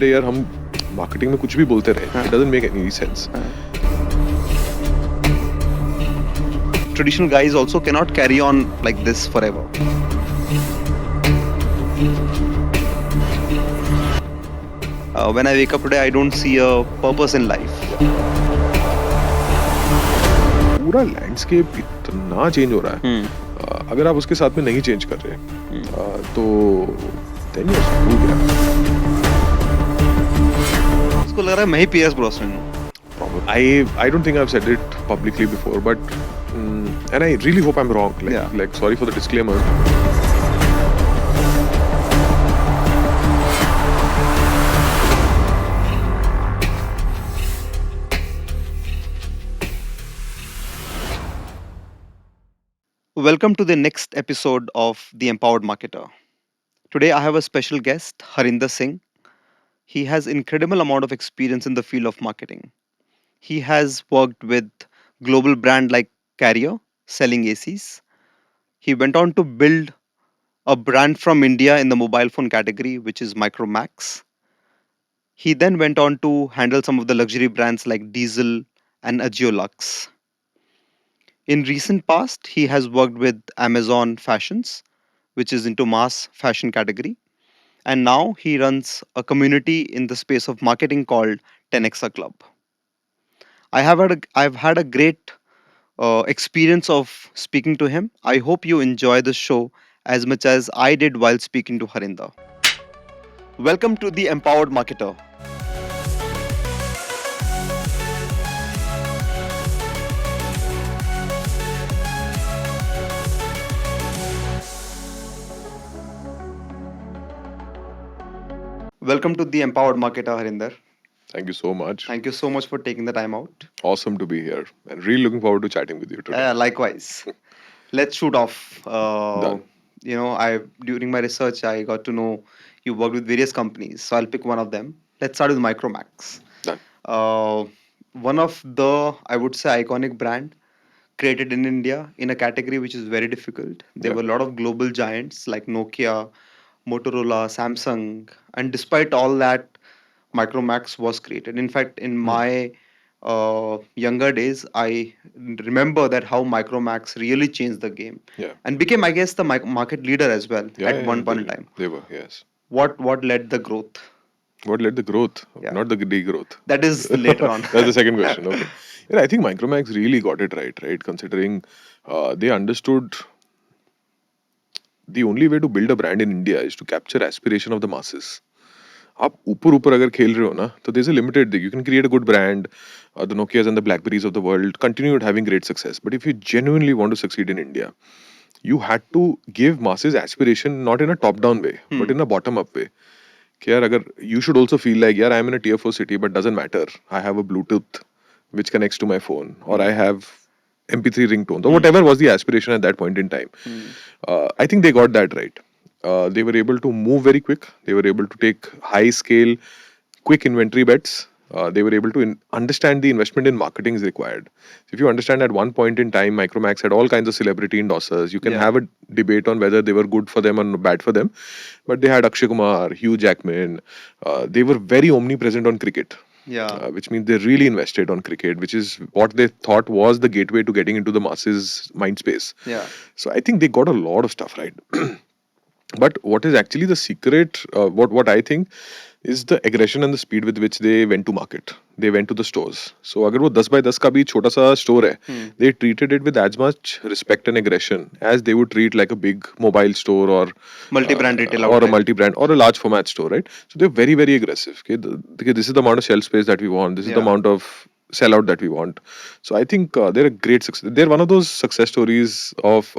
Day यार हम marketing में कुछ भी बोलते रहे, हाँ. it doesn't make any sense. Traditional guys also cannot carry on like this forever. When I wake up today, I don't see a purpose in life. पूरा landscape इतना चेंज हो रहा है, अगर आप उसके साथ में नहीं चेंज कर रहे तो then you're screwed, यार. उसको लग रहा है मैं ही P.S. Brosnan हूँ. I don't think I've said it publicly before, but and I really hope I'm wrong. Like sorry for the disclaimer. Welcome to the next episode of The Empowered Marketer. Today I have a special guest, Harinder Singh. He has incredible amount of experience in the field of marketing. He has worked with global brand like Carrier, selling ACs. He went on to build a brand from India in the mobile phone category, which is Micromax. He then went on to handle some of the luxury brands like Diesel and Agiolux. In recent past, he has worked with Amazon Fashions, which is into mass fashion category. And now he runs a community in the space of marketing called 10Xa Club. I've had a great experience of speaking to him. I hope you enjoy the show as much as I did while speaking to Harinder. Welcome to the Empowered Marketer. Welcome to the Empowered Marketer, Harinder. Thank you so much. Thank you so much for taking the time out. Awesome to be here, and really looking forward to chatting with you today. Likewise. Let's shoot off. Done. I during my research I got to know you worked with various companies, so I'll pick one of them. Let's start with Micromax. Done. One of the, I would say, iconic brand created in India in a category which is very difficult. There Yeah. were a lot of global giants like Nokia, Motorola, Samsung, and despite all that, Micromax was created. In fact, in my younger days, I remember that how Micromax really changed the game Yeah. and became, I guess, the market leader as well at one point in time. They were, yes. What led the growth? What led the growth, Yeah. not the degrowth? That is later on. That's the second question. Okay. Yeah, I think Micromax really got it right? Considering they understood the only way to build a brand in India is to capture aspiration of the masses. आप ऊपर अगर खेल रहे हो ना, तो there's a limited thing. You can create a good brand, the Nokias and the Blackberries of the world continued having great success. But if you genuinely want to succeed in India, you had to give masses aspiration not in a top-down way, but in a bottom-up way. कि यार अगर you should also feel like यार I'm in a tier 4 city, but doesn't matter. I have a Bluetooth which connects to my phone, or I have MP3 ringtones, or whatever was the aspiration at that point in time. I think they got that right. They were able to move very quick. They were able to take high scale, quick inventory bets. They were able to understand the investment in marketing is required. If you understand at one point in time, Micromax had all kinds of celebrity endorsers. You can have a debate on whether they were good for them or bad for them. But they had Akshay Kumar, Hugh Jackman. They were very omnipresent on cricket. Yeah. Which means they really invested on cricket, which is what they thought was the gateway to getting into the masses mind space. Yeah. So I think they got a lot of stuff right. But what is actually the secret, what I think is the aggression and the speed with which they went to market. They went to the stores. So अगर वो 10 by 10 का भी छोटा सा store है, they treated it with as much respect and aggression as they would treat like a big mobile store or Multi-brand retail or a outlet. multi-brand or a large format store, right? So they're very, very aggressive. Okay, this is the amount of shelf space that we want. This is the amount of sellout that we want. So I think they're a great success. They're one of those success stories of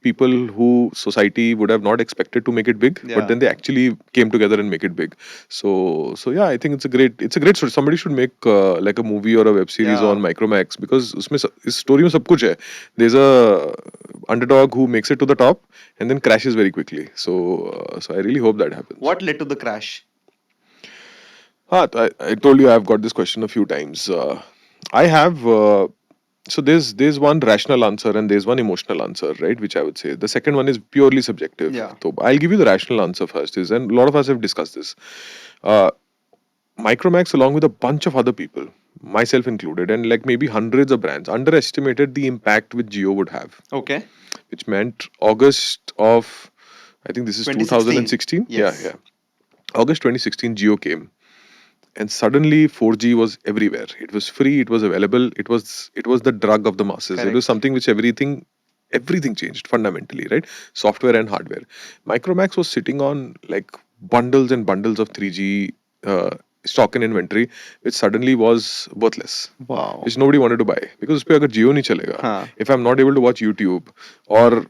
people who society would have not expected to make it big, but then they actually came together and make it big. So yeah, I think it's a great story. Somebody should make like a movie or a web series on Micromax, because उसमें इस story में सब कुछ है. There's a underdog who makes it to the top and then crashes very quickly. So I really hope that happens. What led to the crash? I told you I've got this question a few times. I have So there's one rational answer and there's one emotional answer, right? Which I would say the second one is purely subjective. Yeah. So I'll give you the rational answer first. Is and a lot of us have discussed this. Uh, Micromax, along with a bunch of other people, myself included, and like maybe hundreds of brands, underestimated the impact which Geo would have. Okay. Which meant August of, I think this is 2016. 2016. Yeah, Yes. yeah. August 2016, Geo came, and suddenly 4G was everywhere. It was free. It was available. It was the drug of the masses. It was Correct. something which everything changed fundamentally, right? Software and hardware. Micromax was sitting on like bundles and bundles of 3G uh, stock and inventory, which suddenly was worthless, Wow. which nobody wanted to buy because उसपे अगर जियो नहीं चलेगा, हाँ. if I'm not able to watch YouTube or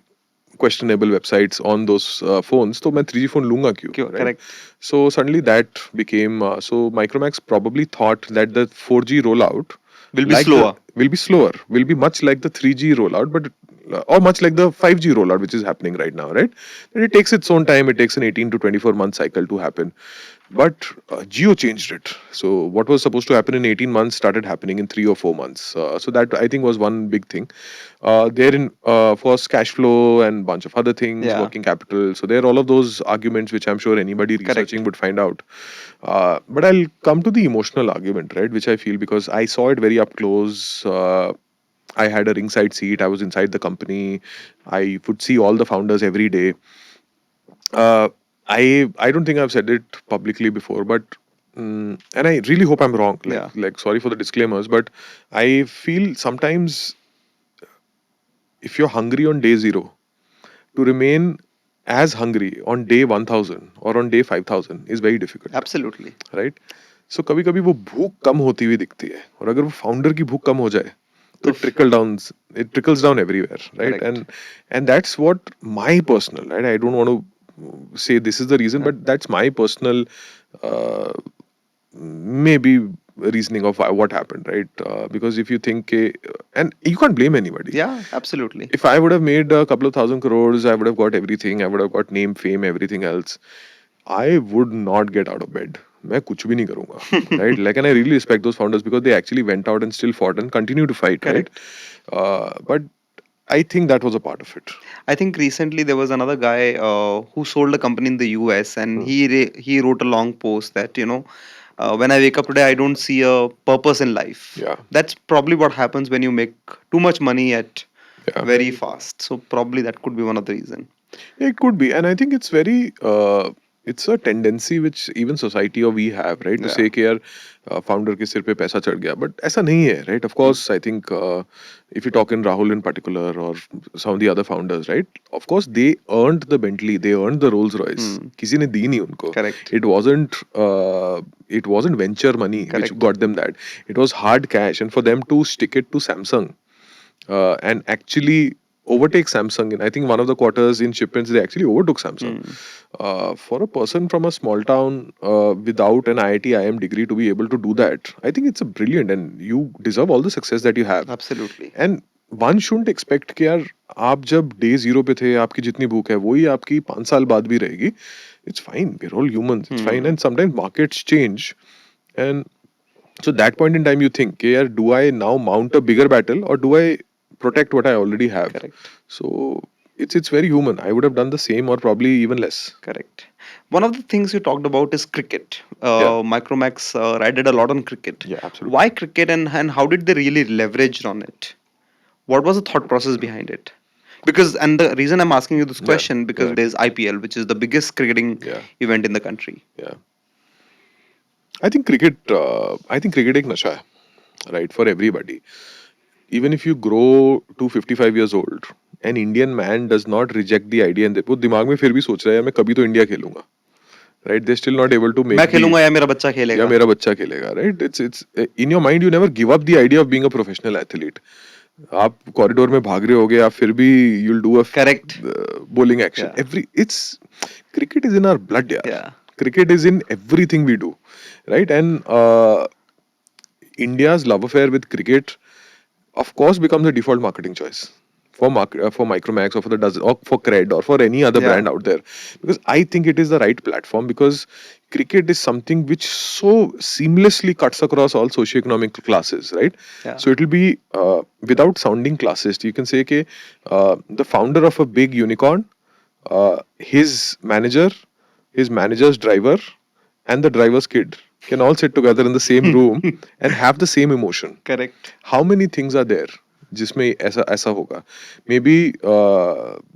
questionable websites on those phones, तो मैं 3G phone लूंगा क्यों, क्यों? right? Correct. So suddenly that became so Micromax probably thought that the 4G rollout Will be slower. will be slower, will be much like the 3G rollout, but or much like the 5G rollout, which is happening right now, right? And it takes its own time. It takes an 18 to 24 month cycle to happen. But Geo changed it. So what was supposed to happen in 18 months started happening in 3 or 4 months. So that I think was one big thing. Therein, of course, cash flow and bunch of other things, Yeah. working capital. So there are all of those arguments which I'm sure anybody Correct. researching would find out. But I'll come to the emotional argument, right? Which I feel because I saw it very up close. I had a ringside seat. I was inside the company. I would see all the founders every day. Uh, I don't think I've said it publicly before, but and I really hope I'm wrong. Yeah. Like sorry for the disclaimers, but I feel sometimes if you're hungry on day zero, to remain as hungry on day 1000 or on day 5000 is very difficult, Absolutely. right? So कभी कभी वो भूख कम होती हुई दिखती है और अगर वो फाउंडर की भूख कम हो जाए तो तो it trickles down everywhere, right? Correct. And that's what my personal, right? I don't want to say this is the reason, but that's my personal uh, maybe reasoning of what happened, right? Because if you think and you can't blame anybody. Yeah, absolutely. If I would have made a couple of thousand crores, I would have got everything. I would have got name, fame, everything else. I would not get out of bed. मैं कुछ भी नहीं करूंगा, right? Like, and I really respect those founders because they actually went out and still fought and continue to fight, right? Correct. But I think that was a part of it. I think recently there was another guy who sold a company in the US, and he wrote a long post that when I wake up today, I don't see a purpose in life. Yeah. That's probably what happens when you make too much money at Yeah. very fast. So probably that could be one of the reason. It could be, and I think it's very. It's a tendency which even society or we have, right? To Yeah. say कि यार founder के सिर पे पैसा चढ़ गया, but ऐसा नहीं है, right? Of course, I think if you talk in Rahul in particular or some of the other founders, right? Of course, they earned the Bentley, they earned the Rolls Royce. किसी ने दी नहीं उनको. Correct. It wasn't venture money which Correct. got them that. It was hard cash, and for them to stick it to Samsung and actually overtake Samsung. And I think one of the quarters in shipments, they actually overtook Samsung. For a person from a small town without an IIT IM degree to be able to do that, I think it's a brilliant and you deserve all the success that you have. Absolutely. And one shouldn't expect कि यार आप जब day zero पे थे आपकी जितनी भूख है वही आपकी 5 साल बाद भी रहेगी. It's fine. We're all humans. It's fine. And sometimes markets change. And so that point in time you think, okay, yaar, do I now mount a bigger battle or do I protect what I already have? Correct. So it's very human. I would have done the same or probably even less. Correct. One of the things you talked about is cricket. Yeah. Micromax did a lot on cricket. Yeah, absolutely. Why cricket, and how did they really leverage on it? What was the thought process behind it? Because, and the reason I'm asking you this Yeah, question, because yeah. there's IPL, which is the biggest cricketing Yeah. event in the country. Yeah. I think cricket एक नशा है, right, for everybody. Even if you grow to 55 years old, an Indian man does not reject the idea and वो दिमाग में फिर भी सोच रहा है यार मैं कभी तो इंडिया खेलूंगा, right? They're still not able to make मैं खेलूंगा the, या मेरा बच्चा या खेलेगा. मेरा बच्चा खेलेगा, right? It's in your mind you never give up the idea of being a professional athlete. आप कॉरिडोर में भाग रहे होगे आप फिर भी you'll do a Correct. bowling action. Yeah. It's cricket is in our blood, yaar. Yeah. Cricket is in everything we do, right? And India's love affair with cricket, of course, becomes the default marketing choice for for Micromax or for the dozen or for Cred or for any other Yeah. brand out there, because I think it is the right platform because cricket is something which so seamlessly cuts across all socioeconomic classes, right? Yeah. So it'll be without sounding classist. You can say, okay, the founder of a big unicorn, his manager, his manager's driver, and the driver's kid can all sit together in the same room and have the same emotion. Correct. How many things are there जिसमें ऐसा ऐसा होगा? Maybe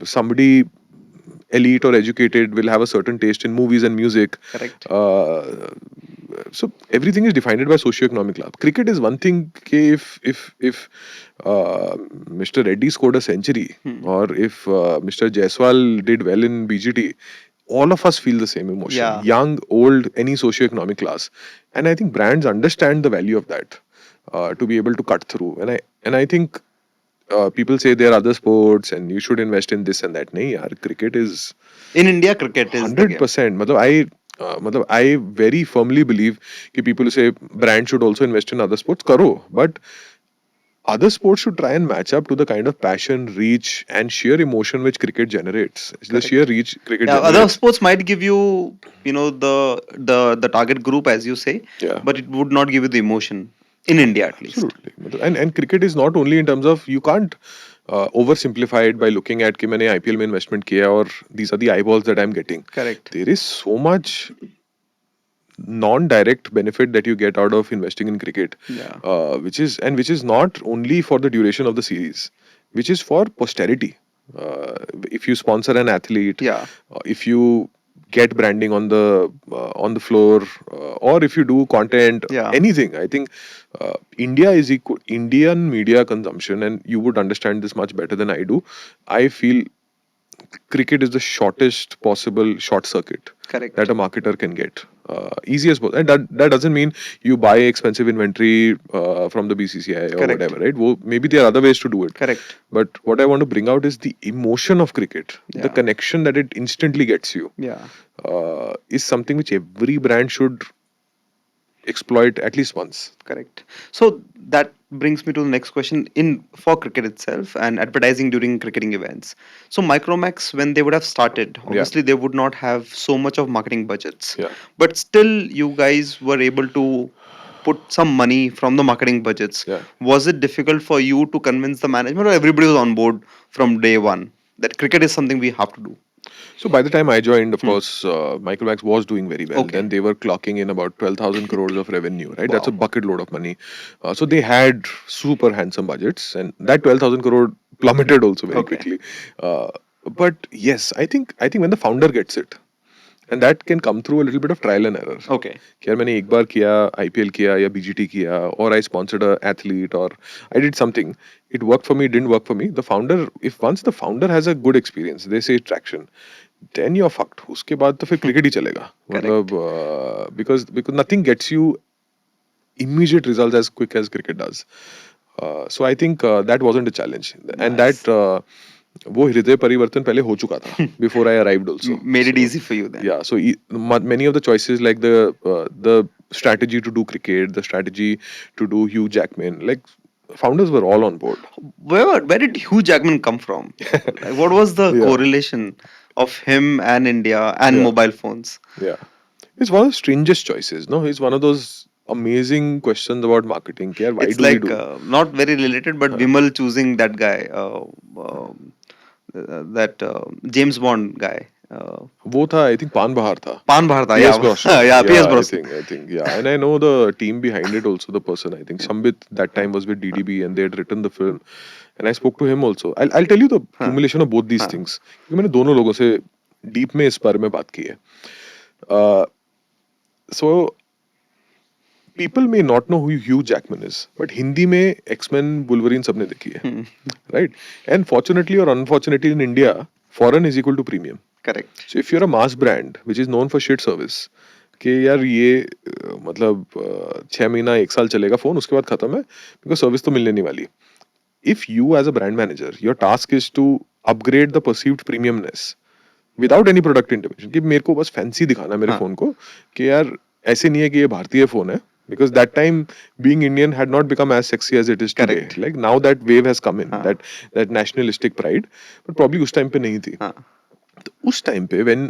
somebody elite or educated will have a certain taste in movies and music. Correct. So everything is defined by socioeconomic class. Cricket is one thing. If Mr. Reddy scored a century, Hmm. or if Mr. Jaiswal did well in BGT, all of us feel the same emotion. Yeah. Young, old, any socioeconomic class, and I think brands understand the value of that to be able to cut through. And I think people say there are other sports and you should invest in this and that. Nahi, yaar, cricket is In India, cricket is the game. 100%. I very firmly believe कि people who say brand should also invest in other sports, karo. But other sports should try and match up to the kind of passion, reach, and sheer emotion which cricket generates. The Correct. sheer reach cricket Yeah, other generates. sports might give you, the target group, as you say, Yeah. but it would not give you the emotion in India, at least. Absolutely. And cricket is not only in terms of, you can't oversimplify it by looking at कि मैंने IPL में investment किया और these are the eyeballs that I'm getting. Correct. There is so much non-direct benefit that you get out of investing in cricket, Yeah. which is not only for the duration of the series, which is for posterity. If you sponsor an athlete, Yeah. if you get branding on the floor, or if you do content, Yeah. anything, I think India is equal. Indian media consumption, and you would understand this much better than I do. I feel cricket is the shortest possible short circuit Correct. that a marketer can get. Easiest possible. And that doesn't mean you buy expensive inventory from the BCCI or Correct. whatever, right? Maybe there are other ways to do it. Correct. But what I want to bring out is the emotion of cricket, Yeah. the connection that it instantly gets you, Yeah. is something which every brand should exploit at least once. Correct. So that brings me to the next question in for cricket itself and advertising during cricketing events. So Micromax, when they would have started, obviously they would not have so much of marketing budgets. Yeah. But still you guys were able to put some money from the marketing budgets. Yeah. Was it difficult for you to convince the management, or everybody was on board from day one that cricket is something we have to do? So by the time I joined, of course, Micromax was doing very well. Hmm. Okay. Then they were clocking in about 12,000 crores of revenue, right? That's a Wow. bucket load of money. So they had super handsome budgets, and that 12,000 crore plummeted also very Okay. quickly. But yes, I think when the founder gets it, and that can come through a little bit of trial and error. Okay. कि यार मैंने एक बार किया IPL किया या BGT किया, or I sponsored a athlete, or I did something, it worked for me, didn't work for me. The founder, if once the founder has a good experience, they say traction, then you're fucked. उसके बाद तो फिर cricket ही चलेगा. मतलब because nothing gets you immediate results as quick as cricket does. So I think that wasn't a challenge, and Nice. that वो हृदय परिवर्तन पहले हो चुका था before I arrived also. Made it So, easy for you then. yeah, so many of the choices, like the strategy to do cricket, the strategy to do Hugh Jackman, like founders were all on board. Where did Hugh Jackman come from? Like, what was the Yeah. correlation of him and India and Yeah. mobile phones? Yeah, it's one of the strangest choices. No, it's one of those amazing questions about marketing. कि यार, why It's do like we do? not very related, but Vimal choosing that guy, that James Bond guy. वो था, I think Pan Bahar था. Pan Bharta, P.S. yeah. Brosnan. Yeah, P.S. I Brosnan. think, yeah. And I know the team behind it also, the person, I think Sambit that time was with DDB and they had written the film. And I spoke to him also. I'll tell you the accumulation of both these things. क्योंकि मैंने दोनों लोगों से deep में इस बारे में बात की है. So people may not know who Hugh Jackman is, but Hindi में X-Men, Wolverine सबने देखी है, right? And fortunately or unfortunately in India, foreign is equal to premium. Correct. So if you're a mass brand which is known for shit service, कि यार ये मतलब 6 महीना 1 साल चलेगा फोन, उसके बाद खत्म है, because सर्विस तो मिलने नहीं वाली. If you as a brand manager, your task is to upgrade the perceived premiumness without any product intervention, कि मेरे को बस फैंसी दिखाना है मेरे फोन को, कि यार ऐसे नहीं है कि ये भारतीय फोन है, because that time being Indian had not become as sexy as it is today. Correct. Like now that wave has come in, that nationalistic pride, but probably उस time पे नहीं थी. हाँ. तो उस टाइम पे when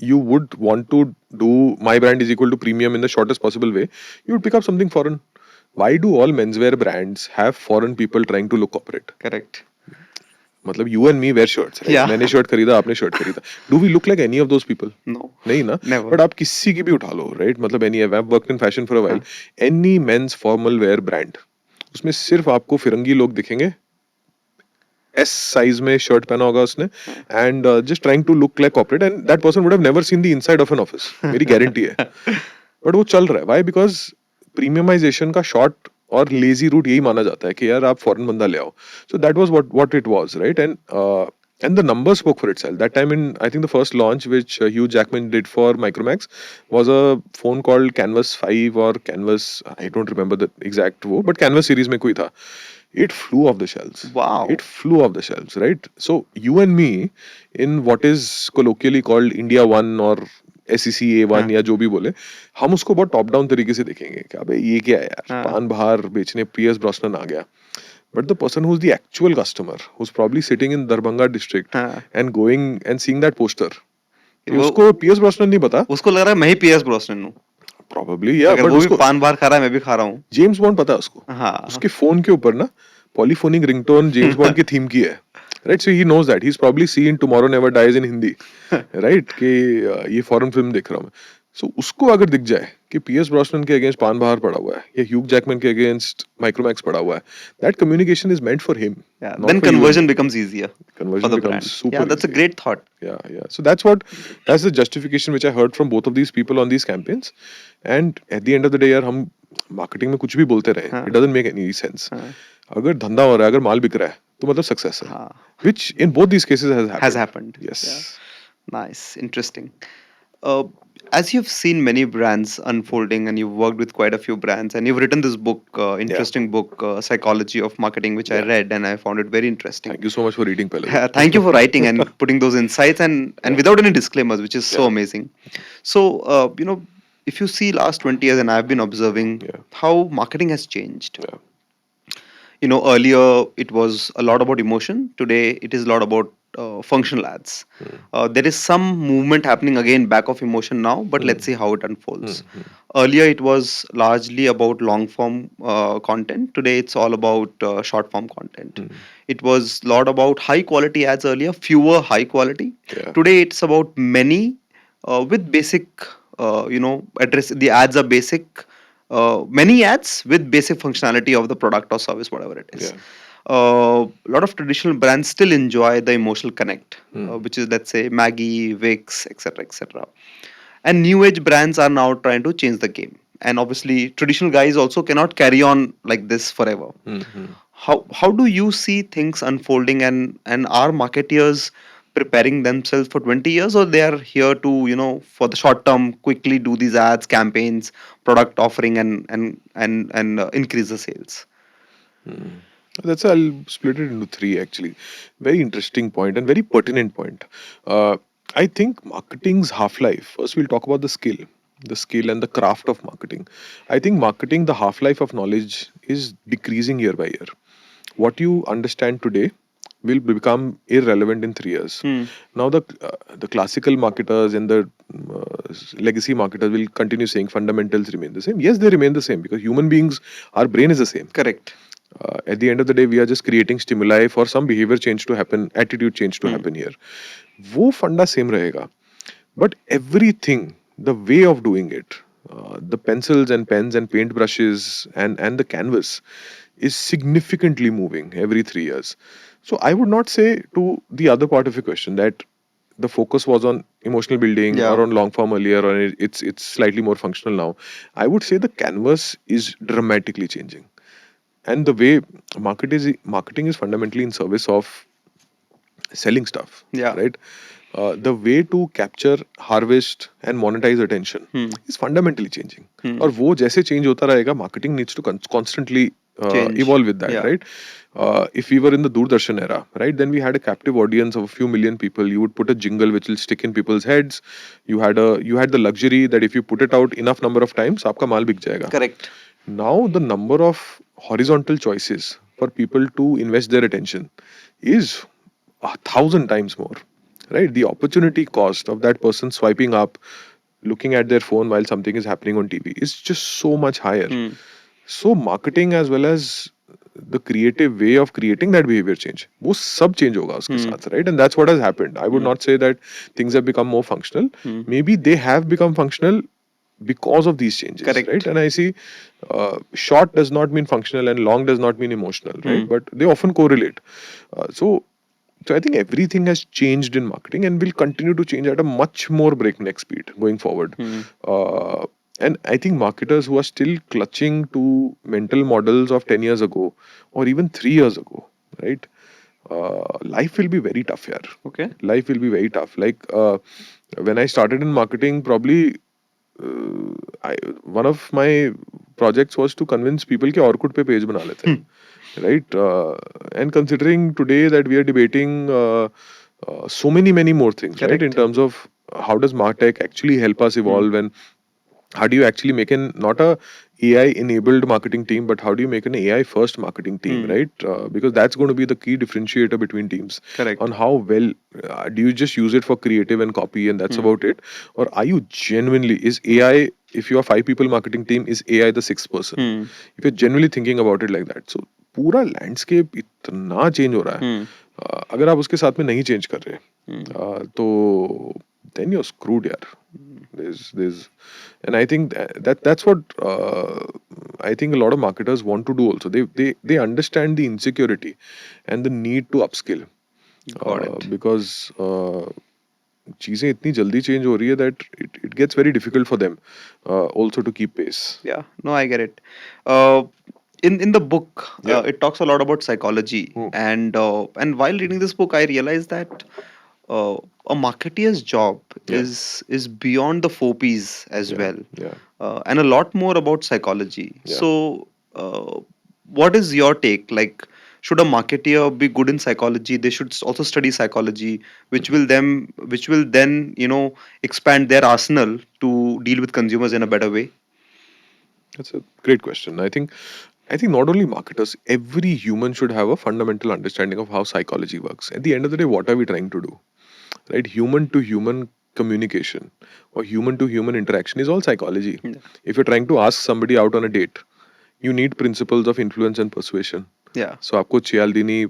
you would want to do my brand is equal to premium in the shortest possible way, you would pick up something foreign. Why do all menswear brands have foreign people trying to look corporate? Correct. मतलब you and me wear shirts, right? Yeah. मैंने shirt खरीदा, आपने shirt खरीदा. Do we look like any of those people? No. नहीं ना. Never. But आप किसी की भी उठा लो, right? मतलब any, I've worked in fashion for a while. हाँ. Any men's formal wear brand, उसमें सिर्फ आपको फिरंगी लोग दिखेंगे. S size में शर्ट पहना होगा उसने, and just trying to look like corporate, and that person would have never seen the inside of an office. मेरी guarantee है. But वो चल रहा है. Why? Because premiumization का short और lazy route यही माना जाता है कि यार आप foreign बंदा ले आओ. So that was what it was, right? And the numbers spoke for itself. That time, in I think the first launch which Hugh Jackman did for Micromax was a phone called Canvas 5 or Canvas, I don't remember the exact wo, but Canvas series में कोई था. It flew off the shelves. Wow. It flew off the shelves, right? So you and me, in what is colloquially called India One or SEC A1 हाँ. या जो भी बोले, हम उसको बहुत टॉप डाउन तरीके से देखेंगे कि अबे ये क्या है यार, हाँ. पान बाहर बेचने पियर्स ब्रॉसनन आ गया. But the person who's the actual customer, who's probably sitting in Darbhanga district हाँ. and going and seeing that poster, कि वो उसको पियर्स ब्रॉसनन नहीं पता. उसको लग रहा है मैं ही पीएस ब्रोसनन हूँ. Probably, yeah, अगर but वो भी उसको पान बाहर खा रहा है मैं भी खा रहा हूँ. जेम्स बॉन्ड पता है उसको. हाँ. उसके फोन के ऊपर ना पॉलीफोनिक रिंगटोन जेम्स बॉन्ड की थीम की है, right? So he knows that he is probably seen tomorrow never dies इन हिंदी, राइट? कि ये फॉरेन फिल्म देख रहा हूं मैं. सो उसको अगर दिख जाए कि पीएस ब्रॉसनन के अगेंस्ट पान बाहर पड़ा हुआ है या ह्यूग जैकमैन के अगेंस्ट माइक्रोमैक्स पड़ा हुआ है, that communication is meant for him. Yeah, then conversion becomes easier for Conversion the becomes brand. super Yeah, that's a easy. great thought. Yeah. So that's the justification which I heard from both of these people on these campaigns. And at the end of the day, यार हम marketing में कुछ भी बोलते रहे, हाँ. it doesn't make any sense. हाँ. अगर धंधा हो रहा है, अगर माल बिक रहा है, तो मतलब success है. हाँ. Which in both these cases has happened. Has happened. Yes. Yeah. Nice, interesting. Uh, as you've seen many brands unfolding and you've worked with quite a few brands and you've written this book, interesting book, Psychology of Marketing, which I Yeah. read and I found it very interesting. Thank you so much for reading, Pallavi. Thank you for writing and putting those insights and without any disclaimers, which is so Yeah. amazing. So, if you see last 20 years, and I've been observing Yeah. how marketing has changed. Yeah. Earlier it was a lot about emotion. Today it is a lot about functional ads. There is some movement happening again back of emotion now, but let's see how it unfolds. Earlier it was largely about long form content. Today it's all about short form content. It was a lot about high quality ads earlier, fewer high quality. Yeah. Today it's about many with basic, address. The ads are basic. Many ads with basic functionality of the product or service, whatever it is. Yeah. A lot of traditional brands still enjoy the emotional connect, which is, let's say, Maggie, Vicks, etc., etc. And new age brands are now trying to change the game. And obviously, traditional guys also cannot carry on like this forever. How do you see things unfolding, and are marketeers preparing themselves for 20 years, or they are here to for the short term quickly do these ads, campaigns, product offering, and increase the sales? I'll split it into three actually. Very interesting point and very pertinent point. I think marketing's half-life. First, we'll talk about the skill and the craft of marketing. I think marketing, the half-life of knowledge, is decreasing year by year. What you understand today will become irrelevant in 3 years. Now the classical marketers and the legacy marketers will continue saying fundamentals remain the same. Yes, they remain the same because human beings, our brain is the same. Correct. At the end of the day, we are just creating stimuli for some behavior change to happen, attitude change to happen here. वो फंडा same रहेगा, but everything, the way of doing it, the pencils and pens and paint brushes and the canvas is significantly moving every 3 years. So I would not say, to the other part of your question, that the focus was on emotional building Yeah. or on long form earlier, or it's slightly more functional now. I would say the canvas is dramatically changing. And the way marketing is fundamentally in service of selling stuff. Yeah. Right. The way to capture, harvest and monetize attention is fundamentally changing. और वो जैसे change होता रहेगा, marketing needs to constantly Change. evolve with that. Yeah. Right. If we were in the Doordarshan era, right, then we had a captive audience of a few million people. You would put a jingle which will stick in people's heads. You had the luxury that if you put it out enough number of times, आपका माल बिक जाएगा. Correct. Now the number of horizontal choices for people to invest their attention is 1,000 times more, right? The opportunity cost of that person swiping up, looking at their phone while something is happening on TV is just so much higher. Hmm. So marketing as well as the creative way of creating that behavior change, वो सब change होगा उसके Hmm. साथ, right? And that's what has happened. I would Hmm. not say that things have become more functional. Hmm. Maybe they have become functional because of these changes, Correct. right? And I see short does not mean functional and long does not mean emotional, right? Hmm. But they often correlate. So I think everything has changed in marketing and will continue to change at a much more breakneck speed going forward. Hmm. Uh, and I think marketers who are still clutching to mental models of 10 years ago or even 3 years ago, right? Life will be very tough here. Okay. Life will be very tough. Like when I started in marketing, probably one of my projects was to convince people कि Orkut पे page बना लेते हैं, right? And considering today that we are debating so many more things, right? In Correct. terms of how does Martech actually help us evolve, and how do you actually make an not a AI enabled marketing team, but how do you make an AI first marketing team, Hmm. right? Because that's going to be the key differentiator between teams Correct. on how well do you just use it for creative and copy and that's Hmm. about it, or are you genuinely is AI, if you are 5 people marketing team, is AI the sixth person? Hmm. If you're genuinely thinking about it like that, so पूरा landscape इतना change हो रहा है, Hmm. अगर आप उसके साथ में नहीं चेंज कर रहे Hmm. तो then you're screwed यार. There's and I think that's what I think a lot of marketers want to do also. They understand the insecurity and the need to upskill Got it. because चीजें इतनी जल्दी change हो रही है that it gets very difficult for them also to keep pace. Yeah, no, I get it. Uh, in the book, Yeah. it talks a lot about psychology, Hmm. and while reading this book, I realized that uh, a marketeer's job Yeah. is beyond the four P's as Yeah. well, Yeah. and a lot more about psychology. Yeah. So, what is your take? Like, should a marketeer be good in psychology? They should also study psychology, which will then expand their arsenal to deal with consumers in a better way. That's a great question. I think not only marketers, every human should have a fundamental understanding of how psychology works. At the end of the day, what are we trying to do? Right? Human to human communication or human to human interaction is all psychology. Yeah. If you're trying to ask somebody out on a date, you need principles of influence and persuasion. Yeah. So, आपको Cialdini,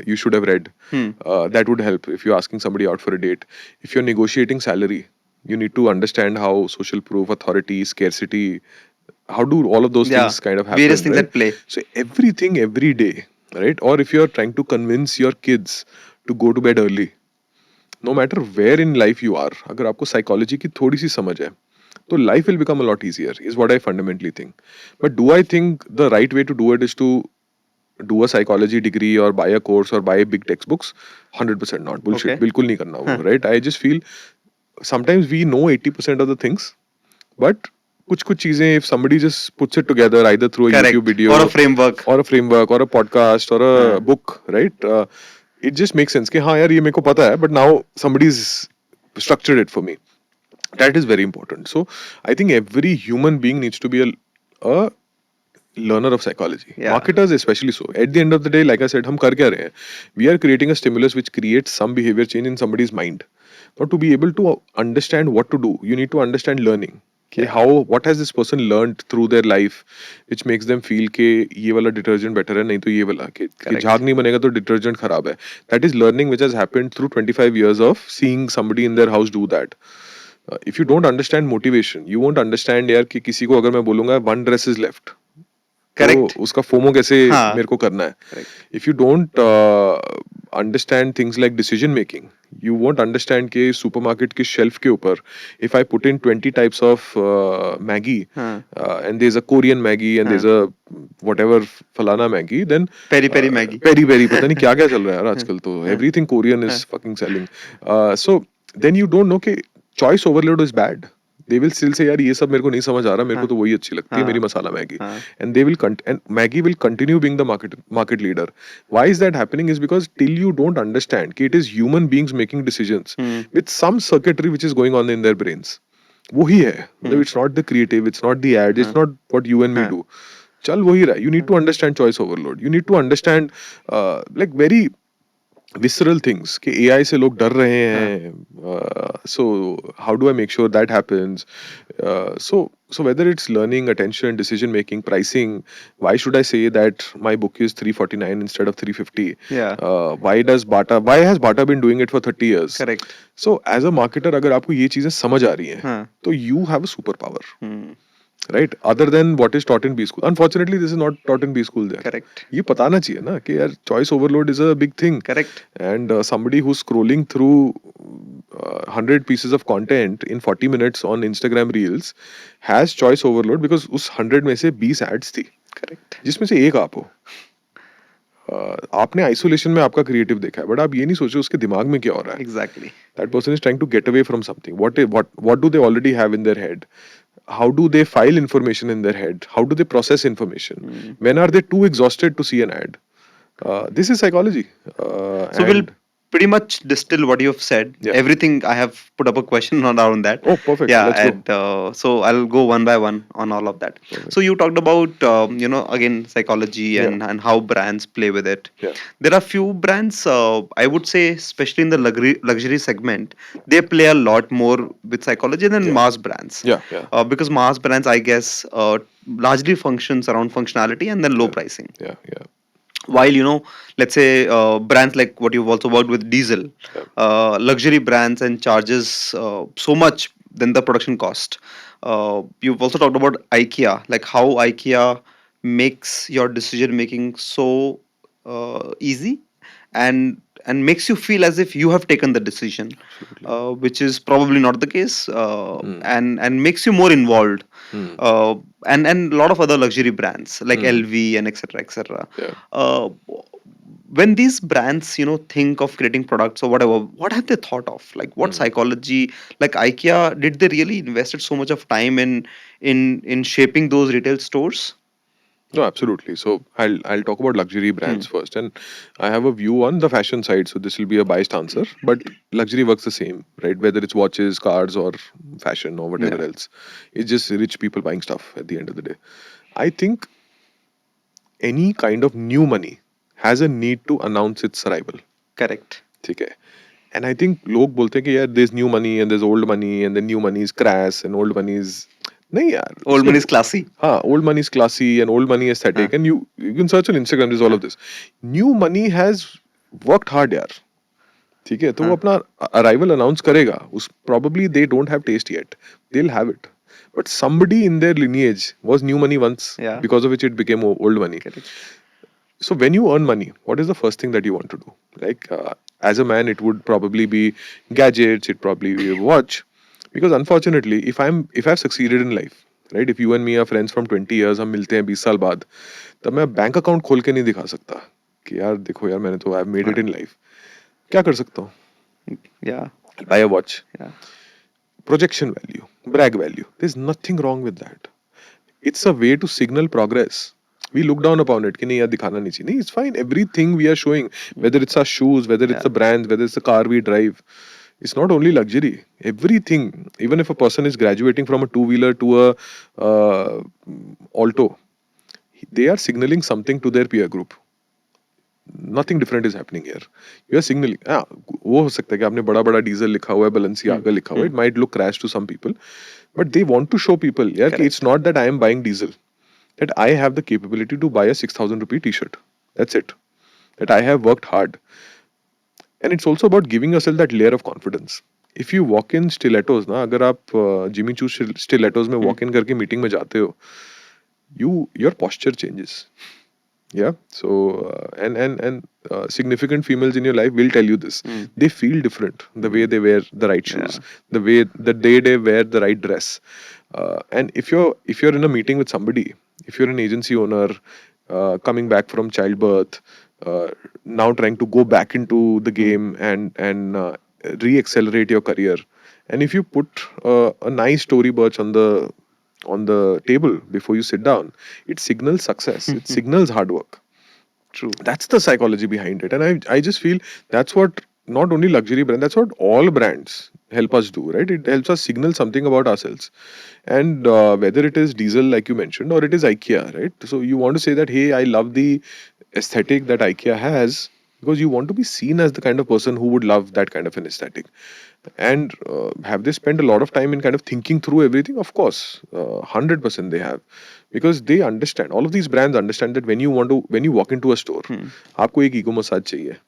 you should have read. Hmm. That would help if you're asking somebody out for a date. If you're negotiating salary, you need to understand how social proof, authority, scarcity, how do all of those Yeah. things kind of happen. Various things right? that play. So everything every day, right? Or if you're trying to convince your kids to go to bed early, no matter where in life you are, अगर आपको psychology की थोड़ी सी समझ है, तो life will become a lot easier, is what I fundamentally think. But do I think the right way to do it is to do a psychology degree or buy a course or buy big textbooks? 100% not. Bullshit. Okay. बिल्कुल नहीं करना वो, Huh. right? I just feel sometimes we know 80% of the things, but कुछ चीजें if somebody just puts it together either through a Correct. YouTube video Or a framework. or a podcast or a हाँ. book, right? It just makes sense कि हाँ यार ये मेरे को पता है, but now somebody's structured it for me. That is very important. So I think every human being needs to be a learner of psychology. Yeah. Marketers especially so. At the end of the day, like I said, हम कर क्या रहे हैं? We are creating a stimulus which creates some behavior change in somebody's mind. Now to be able to understand what to do, you need to understand learning. कि Yeah. how what has this person learned through their life which makes them feel कि ये वाला detergent better है, नहीं तो ये वाला कि Correct. झाग नहीं बनेगा तो detergent खराब है. That is learning which has happened through 25 years of seeing somebody in their house do that. If you don't understand motivation, you won't understand यार कि किसी को अगर मैं बोलूँगा one dress is left, Correct. तो उसका फोमो कैसे हाँ. मेरे को करना है. Correct. If you don't understand things like decision making, you won't understand कि supermarket के shelf के ऊपर if I put in 20 types of Maggi हाँ. And there's a Korean Maggi and there's a whatever फलाना Maggi, then Peri peri Maggi. Peri peri पता नहीं क्या क्या चल रहा है यार आजकल तो हाँ. everything Korean is fucking selling. So then you don't know कि choice overload is bad. They will still say यार ये सब मेरे को नहीं समझ आ रहा, मेरे को तो वही अच्छी लगती है, हाँ. मेरी मसाला मैगी. हाँ. And they will and Maggi will continue being the market leader. Why is that happening? Is because till you don't understand कि it is human beings making decisions with some circuitry which is going on in their brains. वही है. It's not the creative, it's not the ads, it's not what you and me do. चल वही रहा. You need to understand choice overload. You need to understand like very visceral things कि AI से लोग डर रहे हाँ, हैं, so how do I make sure that happens? So whether it's learning, attention, decision making, pricing, why should I say that my book is 349 instead of 350? yeah, Why has Bata been doing it for 30 years? correct. So as a marketer अगर आपको ये चीजें समझ आ रही हैं हाँ, तो you have a superpower, hmm, right? Other than what is taught in B school. Unfortunately, this is not taught in B school there. correct, ये पता ना चाहिए ना कि यार choice overload is a big thing, correct. and somebody who's scrolling through 100 pieces of content in 40 minutes on Instagram Reels has choice overload because उस 100 में से 20 ads थी Correct. जिसमें से एक आप हो. आपने आइसोलेशन में आपका क्रिएटिव देखा है बट आप ये नहीं सोचो उसके दिमाग में क्या हो रहा है. Exactly. That person is trying to get away from something. What do they already have in their head? How do they file information in their head? How do they process information? Mm. When are they too exhausted to see an ad? This is psychology. So we'll And pretty much distill what you've said. yeah. Everything I have put up a question around that. Oh, perfect. Yeah, Let's go. and so I'll go one by one on all of that. Perfect. So you talked about again psychology Yeah. and how brands play with it. Yeah. There are few brands, I would say, especially in the luxury segment, they play a lot more with psychology than Yeah. mass brands. Yeah. Yeah. Because mass brands, I guess, largely functions around functionality and then low Yeah. pricing. Yeah. Yeah. While let's say brands like what you've also worked with Diesel, Yeah. luxury brands and charges so much than the production cost. You've also talked about IKEA, like how IKEA makes your decision making so easy and makes you feel as if you have taken the decision, Absolutely. which is probably not the case, Mm. and makes you more involved. Mm. And a lot of other luxury brands like Mm. LV and etc etc. Yeah. Uh, when these brands think of creating products or whatever, what have they thought of? Like what Mm. psychology? Like IKEA, did they really invested so much of time in shaping those retail stores? No, absolutely. So I'll talk about luxury brands Hmm. first, and I have a view on the fashion side. So this will be a biased answer, but luxury works the same, right? Whether it's watches, cars, or fashion or whatever Yeah, else, it's just rich people buying stuff at the end of the day. I think any kind of new money has a need to announce its arrival. correct. ठीक है. And I think लोग बोलते हैं कि यार there's new money and there's old money and then new money is crass and old money is नहीं यार Old उसमें money is classy. हाँ old money is classy and old money is Huh. aesthetic and you can search on Instagram there's all Huh. of this. New money has worked hard यार. ठीक है तो वो Huh. अपना arrival announce करेगा उस probably they don't have taste yet they'll have it but somebody in their lineage was new money once Yeah. because of which it became old money. Correct. So when you earn money, what is the first thing that you want to do? Like as a man, it would probably be gadgets. It probably be a watch, because unfortunately, if I've succeeded in life, right? If you and me are friends from 20 years, हम मिलते हैं 20 साल बाद, तब मैं bank account खोल के नहीं दिखा सकता कि यार देखो यार मैंने तो I've made it in life. क्या कर सकता हूँ? Yeah. I'll buy a watch. Yeah. Projection value, brag value. There's nothing wrong with that. It's a way to signal progress. We look down upon it कि नहीं यार दिखाना नहीं चाहिए. नहीं, it's fine. Everything we are showing, whether it's our shoes, whether it's Yeah. the brands, whether it's the car we drive, it's not only luxury. Everything, even if a person is graduating from a two-wheeler to a Alto, they are signaling something to their peer group. Nothing different is happening here. You are signaling. हाँ, वो हो सकता है कि आपने बड़ा बड़ा diesel लिखा हुआ है, Balenciaga लिखा हुआ है. It might look crash to some people, but they want to show people, यार कि it's not that I am buying diesel, that I have the capability to buy a 6,000 rupee t-shirt. That's it. That I have worked hard. And it's also about giving yourself that layer of confidence. If you walk in stilettos ना, अगर आप Jimmy Choo stilettos में walk in करके meeting में जाते हो, your posture changes. Yeah. So and significant females in your life will tell you this. They feel different the way they wear the right shoes, the way they wear the right dress. And if you're in a meeting with somebody, if you're an agency owner coming back from childbirth, now trying to go back into the game and re-accelerate your career, and if you put a nice story birch on the table before you sit down, it signals success. It signals hard work. True. That's the psychology behind it, and I just feel that's what not only luxury brand, that's what all brands help us do, right? It helps us signal something about ourselves, and whether it is Diesel like you mentioned or it is IKEA, right? So you want to say that hey, I love the aesthetic that IKEA has, because you want to be seen as the kind of person who would love that kind of an aesthetic. And have they spent a lot of time in kind of thinking through everything? Of course, 100% they have, because they understand. All of these brands understand that when you walk into a store, Hmm. आपको एक ego massage चाहिए.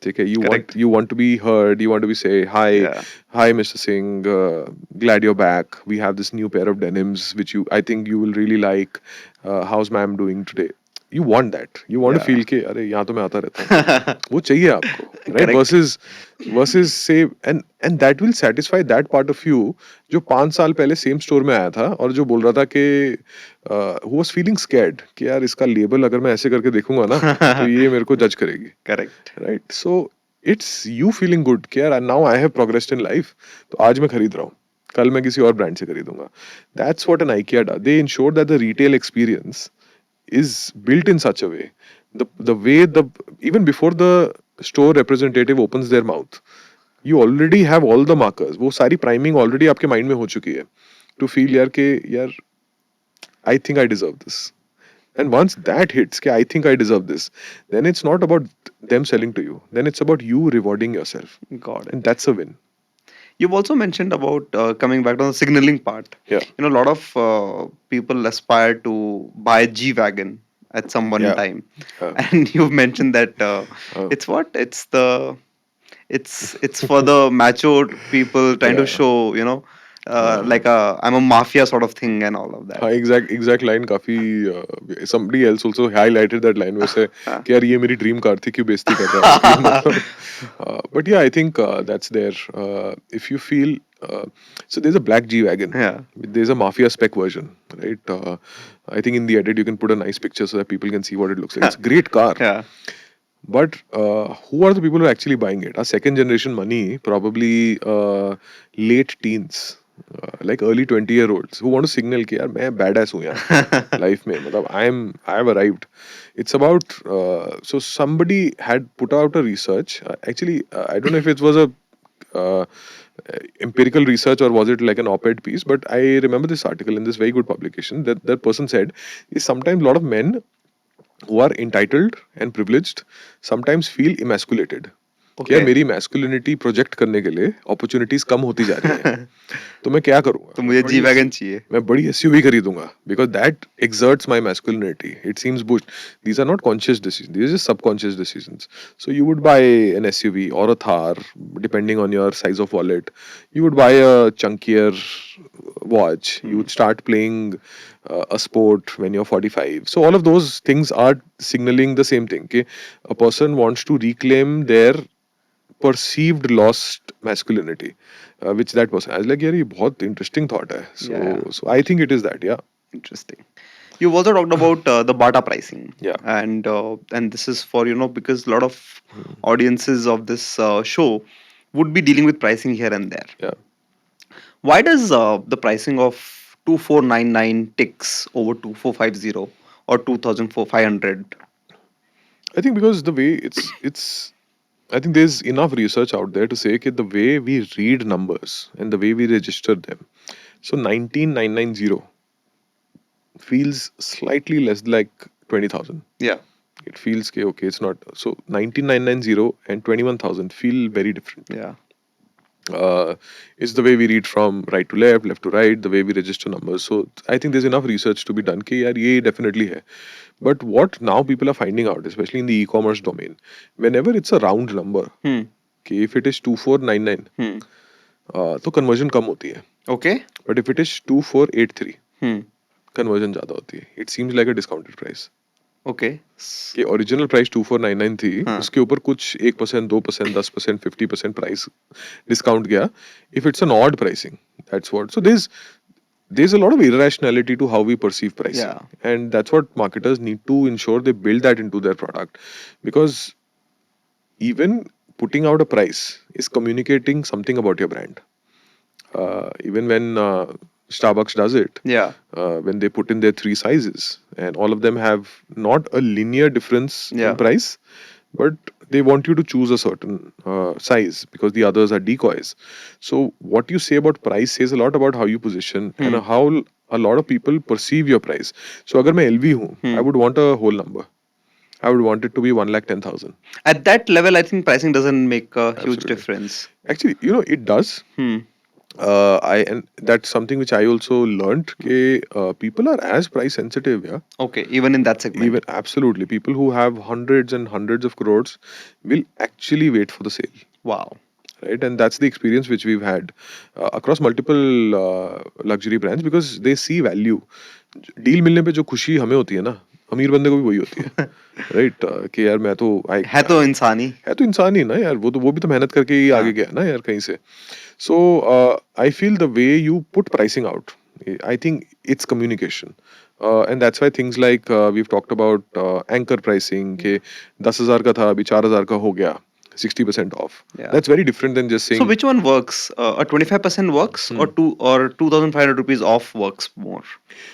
Okay, you want Correct. you want to be heard. You want to be say hi, Yeah. hi, Mr. Singh. Glad you're back. We have this new pair of denims which I think you will really like. How's ma'am doing today? You want that. You want to Yeah. feel के अरे यहाँ तो मैं आता रहता हूँ. वो चाहिए आपको, right? Correct. Versus say, and that will satisfy that part of you जो 5 साल पहले सेम स्टोर में आया था और जो बोल रहा था कि who was feeling scared कि यार इसका लेबल अगर मैं ऐसे करके देखूंगा ना तो ये मेरे को जज करेगी. Correct. Right, so it's you feeling good कि यार now I have progressed in life, तो आज मैं खरीद रहा हूँ, कल मैं किसी और ब्रांड से खरीदूंगा. That's what an IKEA does. They ensure that the retail experience is built in such a way, the way the even before the store representative opens their mouth, you already have all the markers. वो सारी priming already आपके mind में हो चुकी है to feel यार के यार I think I deserve this. And once that hits, I think I deserve this, then it's not about them selling to you. Then it's about you rewarding yourself. Got And it. that's a win. You've also mentioned about coming back to the signaling part. Yeah. A lot of people aspire to buy G Wagon at some one Yeah. time, Uh, and you've mentioned that uh, it's what it's for the macho people trying to yeah. show, like I'm a mafia sort of thing and all of that. हाँ, exact line काफी somebody else also highlighted that line वैसे कि यार ये मेरी dream car थी, क्यों बेइज्जती कर रहा है उसकी, मतलब. But yeah, I think that's there. If you feel so there's a black G wagon. Yeah. There's a mafia spec version, right? I think in the edit you can put a nice picture so that people can see what it looks like. It's a great car. Yeah. But who are the people who are actually buying it? Our second generation money, probably late teens, like early 20-year-olds who want to signal कि यार मैं badass हूँ यार life में, मतलब I have arrived. It's about so somebody had put out a research. Actually, I don't know if it was a uh, empirical research or was it like an op-ed piece, but I remember this article in this very good publication that that person said is sometimes a lot of men who are entitled and privileged sometimes feel emasculated. कि यार Okay. मेरी masculinity project करने के लिए opportunities कम होती जा रही हैं, तो मैं क्या करूंगा? तो मुझे जी वैगन चाहिए. मैं बड़ी SUV खरीदूंगा because that exerts my masculinity. It seems bush. These are not conscious decisions. These are just subconscious decisions. So you would buy an SUV or a Thar, depending on your size of wallet. You would buy a chunkier watch. You would start playing a sport when you're 45. So all of those things are signaling the same thing. Okay? A person wants to reclaim their perceived lost masculinity, which that person. I was like, यार ये बहुत interesting thought है. Yeah. So I think it is that, yeah. Interesting. You've also talked about the Bata pricing. Yeah. And this is for because a lot of audiences of this show would be dealing with pricing here and there. Yeah. Why does the pricing of 2499 ticks over 2450 or 2500? I think because the way it's I think there's enough research out there to say that the way we read numbers and the way we register them. So 19990 feels slightly less like 20,000. Yeah. It feels okay, it's not. So 19990 and 21,000 feel very different. Yeah. It's the way we read from right to left to right, the way we register numbers. So I think there's enough research to be done कि यार ये definitely है. But what now people are finding out, especially in the e-commerce domain, whenever it's a round number, Hmm. कि if it is 2499, Hmm. तो conversion कम होती है. Okay. But if it is 2483, Hmm. conversion ज़्यादा होती है. It seems like a discounted price. Okay. कि original price 2499 थी, हाँ. उसके ऊपर कुछ 1%, 2%, 10%, 50% प्राइस डिस्काउंट गया. If it's an odd pricing, that's what. So there's a lot of irrationality to how we perceive pricing. Yeah. And that's what marketers need to ensure they build that into their product, because even putting out a price is communicating something about your brand. Even when Starbucks does it, Yeah. when they put in their 3 sizes and all of them have not a linear difference Yeah. in price, but they want you to choose a certain size because the others are decoys. So what you say about price says a lot about how you position and how a lot of people perceive your price. So अगर मैं LV हूँ, I would want a whole number. I would want it to be 1,10,000. At that level, I think pricing doesn't make a huge Absolutely. difference. Actually, it does. Hmm. I and that's something which I also learned. People are as price sensitive. Yeah, Okay, even in that segment. even absolutely. People who have hundreds and hundreds of crores will actually wait for the sale, Wow. right? And that's the experience which we've had across multiple luxury brands because they see value. Deal मिलने पे जो खुशी हमें होती है ना, अमीर बंदे को भी वही होती है, राइट? कि यार मैं तो आई है तो इंसान ही. है तो इंसान ही ना यार, वो भी तो मेहनत करके ही आगे हाँ. गया ना यार कहीं से. So I feel the way you put pricing out, I think it's communication. And that's why things like we've talked about anchor pricing के 10,000 का था अभी 4,000 का हो गया 60% off. Yeah. That's very different than just So saying. which one works? A 25% works, or 2,500 rupees off works more?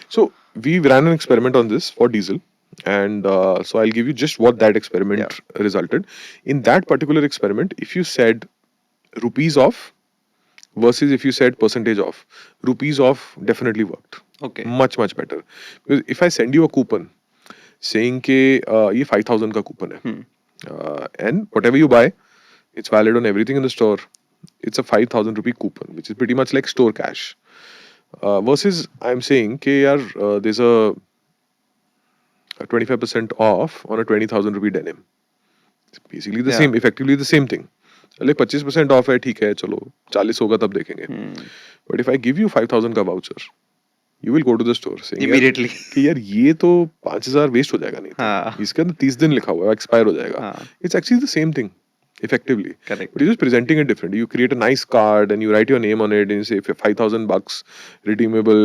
So we ran an experiment on this for diesel, and so I'll give you just what that experiment resulted. In that particular experiment, if you said rupees off versus if you said percentage off, rupees off definitely worked. Okay. Much better. Because if I send you a coupon saying कि ये 5,000 का coupon है, and whatever you buy, it's valid on everything in the store. It's a 5,000 rupee coupon, which is pretty much like store cash. Versus I'm saying कि यार there's a 25% off on a 20,000 rupee denim. It's basically the same, effectively the same thing. like 25% off है, ठीक है, चलो 40 होगा तब देखेंगे. But if I give you 5,000 का voucher, you will go to the store Immediately. कि यार ये तो 5,000 वेस्ट हो जाएगा, नहीं हाँ. तो इसके अंदर 30 दिन लिखा हुआ है, एक्सपायर हो जाएगा. हाँ. It's actually the same thing effectively, Correct. but you're just presenting it differently. You create a nice card and you write your name on it and you say 5,000 bucks redeemable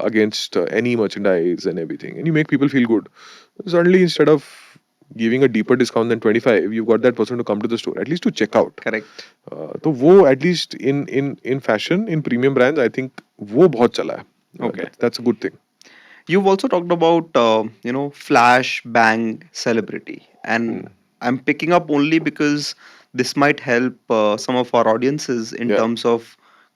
against any merchandise and everything, and you make people feel good. Suddenly, instead of giving a deeper discount than 25, you've got that person to come to the store at least to check out. Correct. तो वो at least in fashion, in premium brands, I think वो बहुत चला है. Okay. That's a good thing. You've also talked about flash bang celebrity, and I'm picking up only because this might help some of our audiences in Yeah. terms of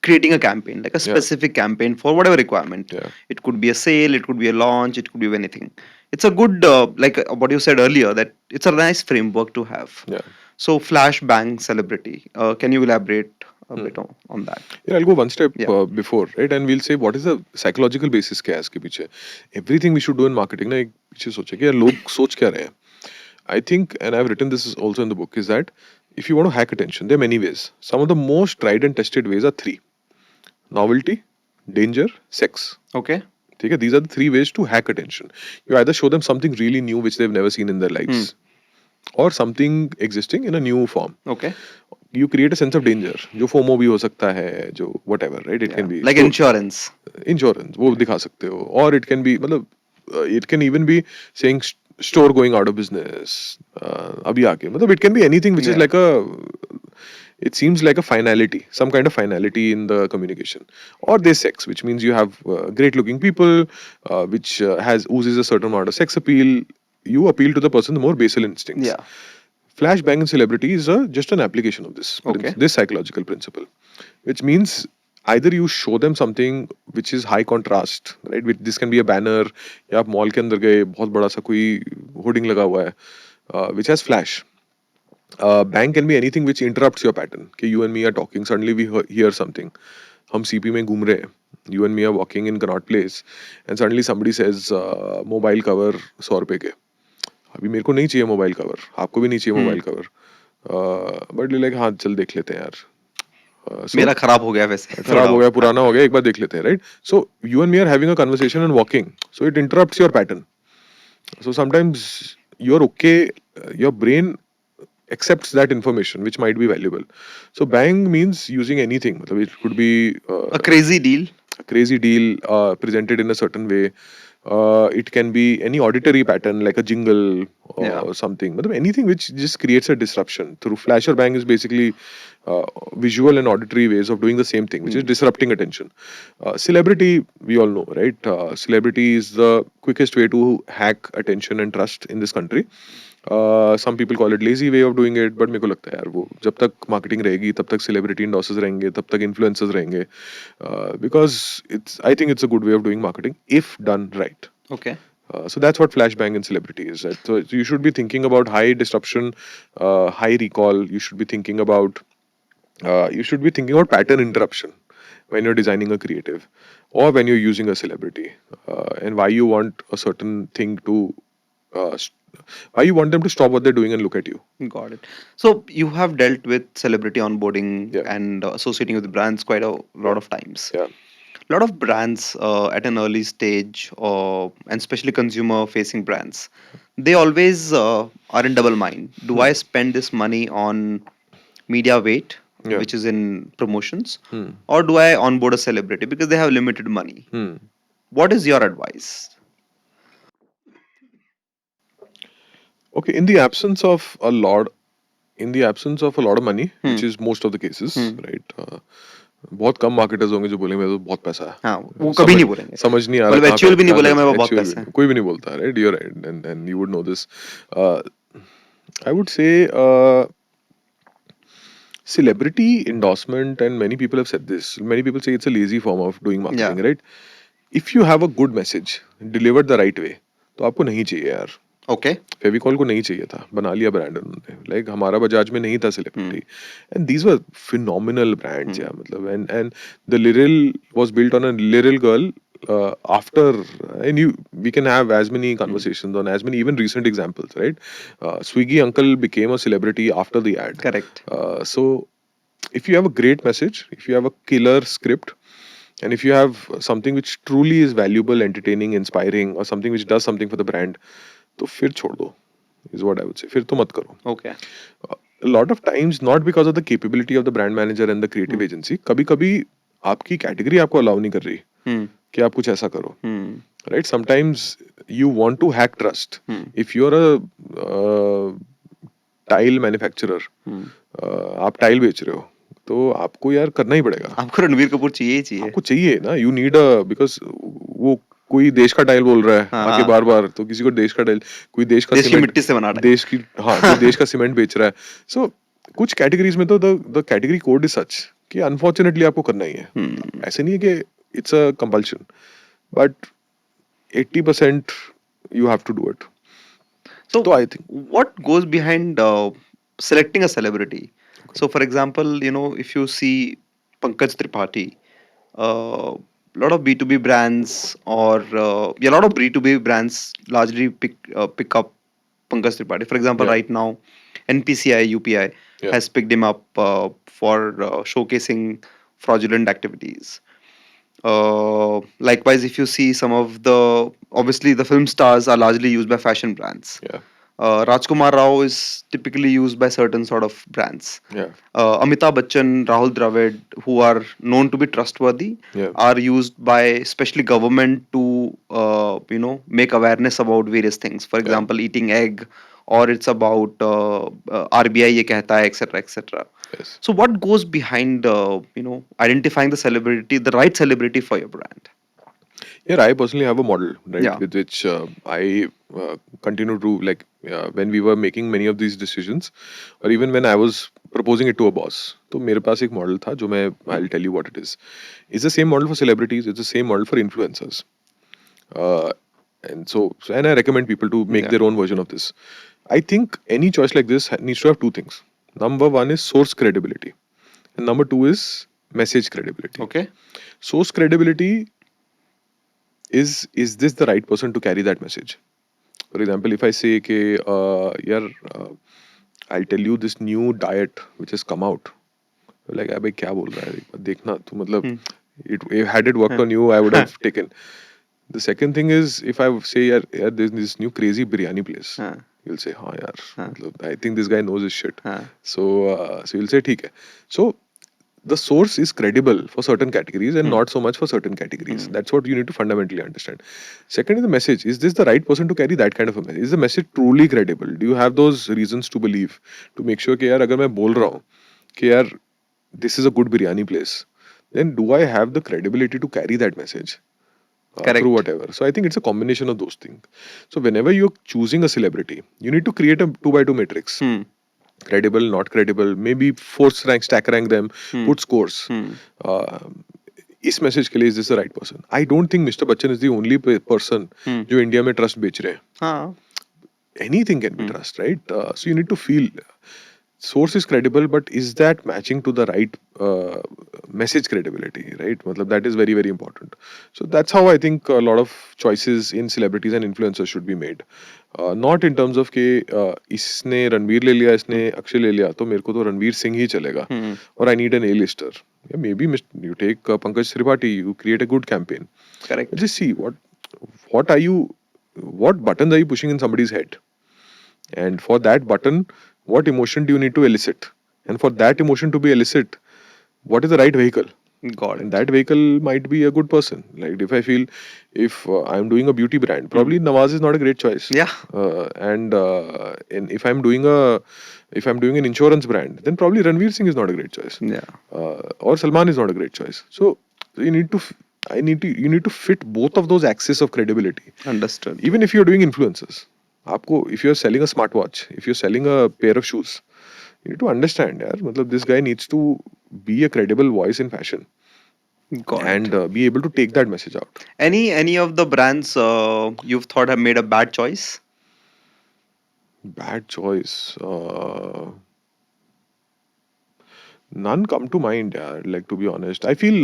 creating a campaign, like a Yeah. specific campaign for whatever requirement. Yeah. It could be a sale, it could be a launch, it could be anything. It's a good like what you said earlier, that it's a nice framework to have. Yeah. So flash bang celebrity, can you elaborate a bit on that? Yeah, I'll go one step Yeah. before, right? And we'll say what is the psychological basis क्या है इसके पीछे. Everything we should do in marketing ना एक पीछे सोचे कि यार लोग सोच क्या रहे हैं. I think, and I've written this also in the book, is that if you want to hack attention, there are many ways. Some of the most tried and tested ways are three: novelty, danger, sex. Okay. ठीक है? These are the three ways to hack attention. You either show them something really new which they've never seen in their lives, or something existing in a new form. Okay. You create a sense of danger, जो FOMO भी हो सकता है, जो whatever, right? It can be Like so, insurance. insurance, वो दिखा सकते हो. Or it can be, मतलब it can even be saying store going out of business. अभी आके, मतलब it can be anything which is Yeah. like it seems like a finality, some kind of finality in the communication. Or there's sex, which means you have great looking people, which oozes a certain amount of sex appeal. You appeal to the person, the more basal instincts. Yeah. Flash bang and celebrity is just an application of this Okay. this psychological principle, which means either you show them something which is high contrast, right? This can be a banner, या आप mall के अंदर गए, बहुत बड़ा सा कोई hoarding लगा हुआ है, which has flash. Bang can be anything which interrupts your pattern. कि you and me are talking, suddenly we hear something. हम सीपी में घूम रहे हैं, you and me are walking in Connaught Place, and suddenly somebody says mobile cover 100 रुपए के. अभी मेरे को नहीं चाहिए मोबाइल कवर, आपको भी नहीं चाहिए मोबाइल कवर, बट लाइक हाँ चल देख लेते हैं यार. So, मेरा खराब हो गया वैसे. खराब हो गया, पुराना हो गया, एक बार देख लेते हैं, right? So you and me are having a conversation and walking, so it interrupts your pattern. So sometimes you're okay, your brain accepts that information which might be valuable. So bang means using anything. मतलब it could be A crazy deal. a crazy deal presented in a certain way. It can be any auditory pattern like a jingle or Yeah. something. मतलब anything which just creates a disruption. Through flash or bang is basically visual and auditory ways of doing the same thing, which is disrupting attention. Celebrity, we all know, right? Celebrity is the quickest way to hack attention and trust in this country. Some people call it lazy way of doing it, but मेरे को लगता है यार वो जब तक marketing रहेगी तब तक celebrity endorses रहेंगे, तब तक influencers रहेंगे, because I think it's a good way of doing marketing if done right. Okay. So that's what flashbang in celebrity is. So you should be thinking about high disruption, high recall. You should be thinking about pattern interruption when you're designing a creative or when you're using a celebrity, and why you want a certain thing to uh, st- why you want them to stop what they're doing and look at you. Got it. So you have dealt with celebrity onboarding Yeah, and associating with brands quite a lot yeah, of times. yeah. A lot of brands at an early stage, and especially consumer facing brands, they always are in double mind. Do Hmm. I spend this money on media weight, Yeah. which is in promotions, Hmm. or do I onboard a celebrity because they have limited money? Hmm. What is your advice? Okay. In the absence of a lot of money, Hmm. which is most of the cases, Hmm. right? बहुत कम marketers होंगे जो बोलेंगे मेरे तो बहुत पैसा हाँ, है, वो कभी समझ नहीं बोलेंगे. समझ नहीं आ रहा मतलब कहाँ एक्चुअल भी नहीं कहाँ बोलेगा खर्च मेरे पास बहुत एक्चुअल पैसा है. कोई भी नहीं बोलता, right? You right, and you would know this. I would say celebrity endorsement, and many people have said this, many people say it's a lazy form of doing Yeah. marketing, right? If you have a good message delivered the right way, तो आपको नहीं चाहिए यार. Okay. Fevicol को नहीं चाहिए था, बना लिया ब्रांड उन्होंने. लाइक हमारा बजाज में नहीं था Hmm. Celebrity, and these were phenomenal brands. Hmm. या मतलब and the Liril was built on a Liril girl. After, and you we can have as many conversations on as many even recent examples, right? Swiggy uncle became a celebrity after the ad. Correct. So if you have a great message, if you have a killer script, and if you have something which truly is valuable, entertaining, inspiring, or something which does something for the brand, तो फिर छोड़ दो, is what I would say. फिर तो मत करो. Okay. A lot of times not because of the capability of the brand manager and the creative Hmm. agency, कभी कभी आपकी कैटेगरी आपको अलाउ नहीं कर रही Hmm. कि आप कुछ ऐसा करो, Hmm. right? Sometimes you want to hack trust. Hmm. If you're a tile manufacturer, Hmm. आप टाइल बेच रहे हो, तो आपको यार करना ही पड़ेगा. आपको रणवीर कपूर चाहिए ही चाहिए. आपको चाहिए ना, यू नीड अ, बिकॉज वो कोई देश का टाइल बोल रहा है हाँ, आके हाँ. बार बार, तो किसी को देश का टाइल, कोई देश का देश की सीमेंट, मिट्टी से बना रहा है. देश की, हाँ, कोई देश का सीमेंट बेच रहा है. सो कुछ कैटेगरीज में तो the category code is such कि अनफॉर्चुनेटली आपको करना ही है. Hmm. ऐसे नहीं है कि it's a compulsion, but 80% you have to do it. So, तो I think what goes behind selecting a celebrity? So, for example, if you see Pankaj Tripathi, a lot of B2B brands or a lot of B2B brands largely pick up Pankaj Tripathi. For example, yeah, right now, NPCI UPI yeah, has picked him up for showcasing fraudulent activities. Likewise, if you see some of the obviously the film stars are largely used by fashion brands. yeah, Rajkumar Rao is typically used by certain sort of brands. yeah, Amitabh Bachchan, Rahul Dravid, who are known to be trustworthy, yeah, are used by especially government to make awareness about various things. For yeah, example, eating egg, or it's about RBI ये कहता है, etc. etc. yes. So what goes behind identifying the right celebrity for your brand? Yeah, I personally have a model, right, Yeah. with which I continue to, like, when we were making many of these decisions, or even when I was proposing it to a boss. तो मेरे पास एक model था जो मैं, I'll tell you what it is. It's the same model for celebrities. It's the same model for influencers. Uh, and I recommend people to make Yeah. their own version of this. I think any choice like this needs to have two things. Number one is source credibility, and number two is message credibility. Okay. Source credibility is this the right person to carry that message? For example, if I say कि यार, I'll tell you this new diet which has come out, you're like अबे क्या बोल रहा है, एक बार देखना तो मतलब, Hmm. had it worked on you, I would have taken. The second thing is, if I say यार there's this new crazy biryani place, हाँ. you'll say हाँ यार, हाँ. मतलब I think this guy knows his shit. हाँ. So you'll say ठीक है. So the source is credible for certain categories and not so much for certain categories. That's what you need to fundamentally understand. Second is the message. Is this the right person to carry that kind of a message? Is the message truly credible? Do you have those reasons to believe, to make sure कि यार अगर मैं बोल रहा हूँ कि यार this is a good biryani place, then do I have the credibility to carry that message Correct. through whatever? So I think it's a combination of those things. So whenever you're choosing a celebrity, you need to create a 2x2 matrix. Hmm. Credible, not credible, maybe force rank, stack rank them, Hmm. put scores. Hmm. Uh, इस message के लिए is this the right person. I don't think mister Bachchan is the only person hmm. जो India में trust बेच रहे हैं. हाँ. Anything can be Hmm. trust, right? So you need to feel source is credible, but is that matching to the right message credibility, right? Matlab, that is very very important. So that's how I think a lot of choices in celebrities and influencers should be made. Not in terms of कि इसने रणवीर ले लिया, इसने अक्षय ले लिया, तो मेरे को तो रणवीर सिंह ही चलेगा, Hmm. or I need an A-lister. Yeah, maybe you take Pankaj Tripathi, you create a good campaign. Correct. Just see what are you, what buttons are you pushing in somebody's head, and for that button, what emotion do you need to elicit, and for that emotion to be elicit, what is the right vehicle? Got And it. that vehicle might be a good person. Like if I feel, if I'm doing a beauty brand, probably Nawaz is not a great choice. Yeah. And if I'm doing an insurance brand, then probably Ranveer Singh is not a great choice. Yeah. Or Salman is not a great choice. So you need to you need to fit both of those axes of credibility. Understood. Even if you're doing influencers, आपको, if you're selling a smartwatch, if you're selling a pair of shoes, you need to understand, यार, मतलब this guy needs to be a credible voice in fashion Got and it. be able to take that message out. Any of the brands you've thought have made a bad choice? Bad choice. None come to mind, yeah. Like, to be honest, I feel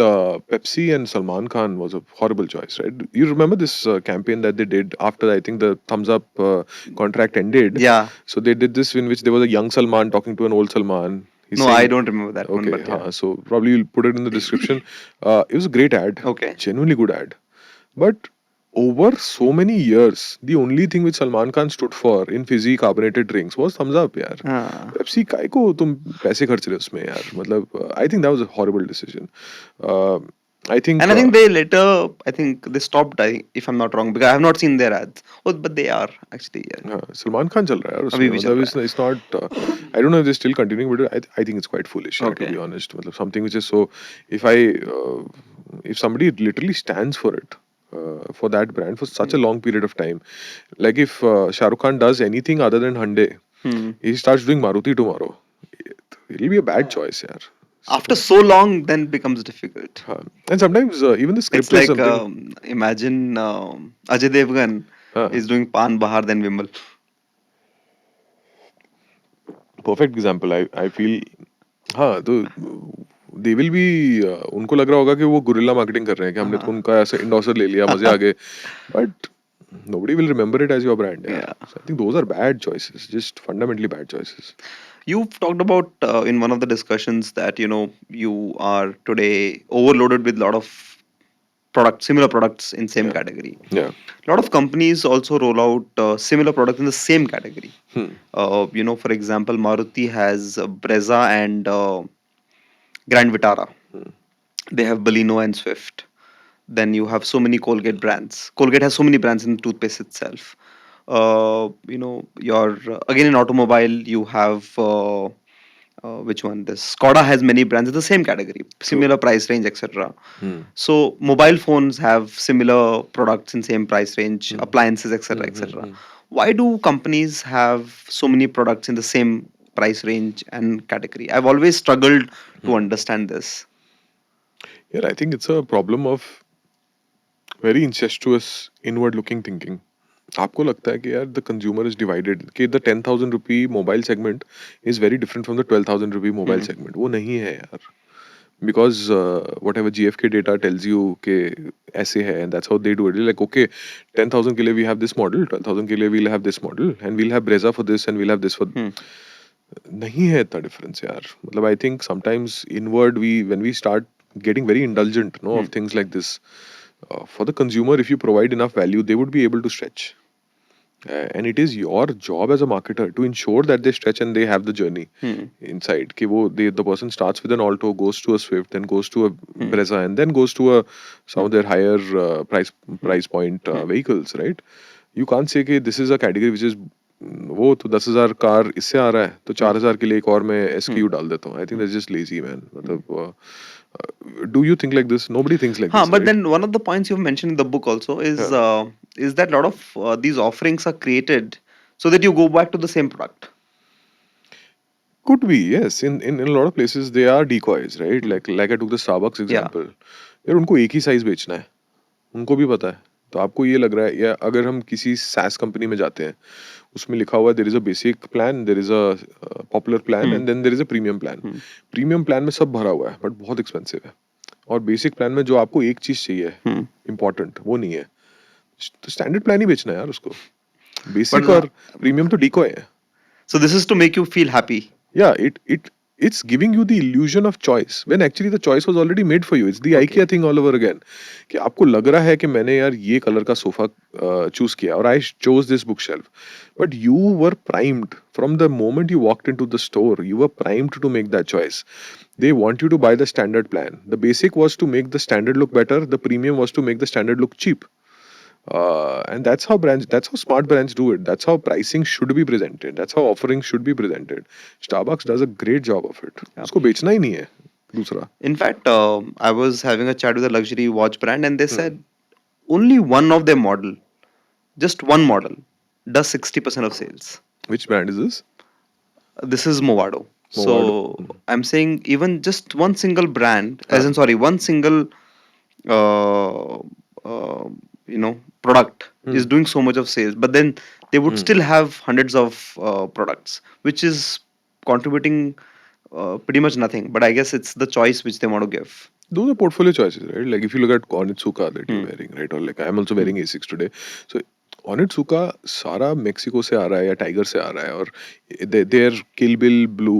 Pepsi and Salman Khan was a horrible choice, right? You remember this campaign that they did after, I think, the Thumbs Up contract ended? Yeah. So they did this in which there was a young Salman talking to an old Salman. He's No, saying, I don't remember that one, okay, but yeah. so probably you'll put it in the description. It was a great ad, Okay. genuinely good ad. But over so many years, the only thing which Salman Khan stood for in fizzy carbonated drinks was thumbs up, yaar. हाँ. Pepsi काय को तुम पैसे खर्च रहे हो उसमें यार, मतलब I think that was a horrible decision. I think And I think they later, I think they stopped, if I'm not wrong, because I have not seen their ads. Oh, but they are actually. Yeah. Salman Khan चल रहा है यार अभी उसमें, भी चल मतलब रहा it's not I don't know if they're still continuing, but I think it's quite foolish, yeah, to Okay. be honest. मतलब something which is so, if I if somebody literally stands for it, for that brand for such a long period of time, like if Shah Rukh Khan does anything other than Hyundai, Hmm. he starts doing Maruti tomorrow, it'll be a bad choice, yaar. After so long, then becomes difficult. And sometimes even the script It's is like something. imagine Ajay Devgan हाँ, is doing Pan Bahar then Vimal. perfect example. I feel, हाँ तो they will be उनको लग रहा होगा कि वो guerrilla marketing कर रहे हैं, कि हमने तो उनका ऐसे इंडोसर ले लिया, मजे आ गए, but nobody will remember it as your brand, yeah. Yeah. So I think those are bad choices, just fundamentally bad choices. You've talked about in one of the discussions that you are today overloaded with a lot of similar products in same Yeah. category. Yeah. A lot of companies also roll out similar products in the same category. Hmm. For example, Maruti has Brezza and Grand Vitara. They have Baleno and Swift. Then you have so many Colgate brands. Colgate has so many brands in toothpaste itself. Your again in automobile you have which one? This Skoda has many brands in the same category, similar price range, etc. Hmm. So mobile phones have similar products in same price range, appliances, etc., etc. Why do companies have so many products in the same price range and category? I've always struggled to understand this. Yeah, I think it's a problem of very incestuous inward looking thinking. आपको लगता है कि यार the consumer is divided, कि the 10,000 rupee mobile segment is very different from the 12,000 rupee mobile segment. वो नहीं है यार, because whatever GfK data tells you कि ऐसे है, and that's how they do it. Like, okay, 10,000 के लिए we have this model, 12,000 के लिए we'll have this model, and we'll have Brezza for this and we'll have this for. नहीं है इतना difference यार. मतलब I think sometimes inward when we start getting very indulgent, of things like this, for the consumer, if you provide enough value, they would be able to stretch. And it is your job as a marketer to ensure that they stretch and they have the journey inside. कि वो the person starts with an Alto, goes to a Swift, then goes to a Brezza, and then goes to some of their higher price point vehicles, right? You can't say कि this is a category which is वो तो 10,000 car इससे आ रहा है, तो 4,000 के लिए एक और मैं SKU डाल देता हूँ. I think that's just lazy, man. मतलब do you think like this? Nobody thinks like this, But right? then one of the points you've mentioned in the book also is that a lot of these offerings are created so that you go back to the same product. Could be, yes. In a lot of places, they are decoys, right? Like I took the Starbucks example. यार उनको एक ही size बेचना है, उनको भी पता है। तो आपको ये लग रहा है, या अगर हम किसी SaaS कंपनी में जाते हैं, उसमें लिखा हुआ है there is a basic plan, there is a popular plan Hmm. And then there is a premium plan. Hmm. Premium plan में सब भरा हुआ है बट बहुत एक्सपेंसिव है, और बेसिक प्लान में जो आपको एक चीज चाहिए Hmm. इंपॉर्टेंट वो नहीं है। तो स्टैंडर्ड प्लान ही बेचना है यार उसको। But बेसिक और प्रीमियम तो डिकॉय है। so this is to make you feel happy. Yeah, it's giving you the illusion of choice when actually the choice was already made for you. It's the Okay. IKEA thing all over again, कि आपको लग रहा है कि मैंने यार ये colour का सोफा चूज किया और I chose this book shelf, but you were primed from the moment you walked into the store, you were primed to make that choice. They want you to buy the standard plan. The basic was to make the standard look better, the premium was to make the standard look cheap. And that's how smart brands do it. That's how pricing should be presented. That's how offering should be presented. Starbucks does a great job of it. Yeah. उसको बेचना ही नहीं है दूसरा. In fact, I was having a chat with a luxury watch brand, and they Hmm. said only one of their model, just one model, does 60% of sales. Which brand is this? This is Movado. So Movado. I'm saying even just one single brand, as Huh. in sorry, one single uh, uh, product is doing so much of sales, but then they would still have hundreds of products, which is contributing pretty much nothing. But I guess it's the choice which they want to give. Those are portfolio choices, right? Like if you look at Onitsuka that you're Hmm. wearing, right? Or like I'm also wearing Asics today. So Onitsuka सारा Mexico से आ रहा है या tiger से आ रहा है, और their Kill Bill blue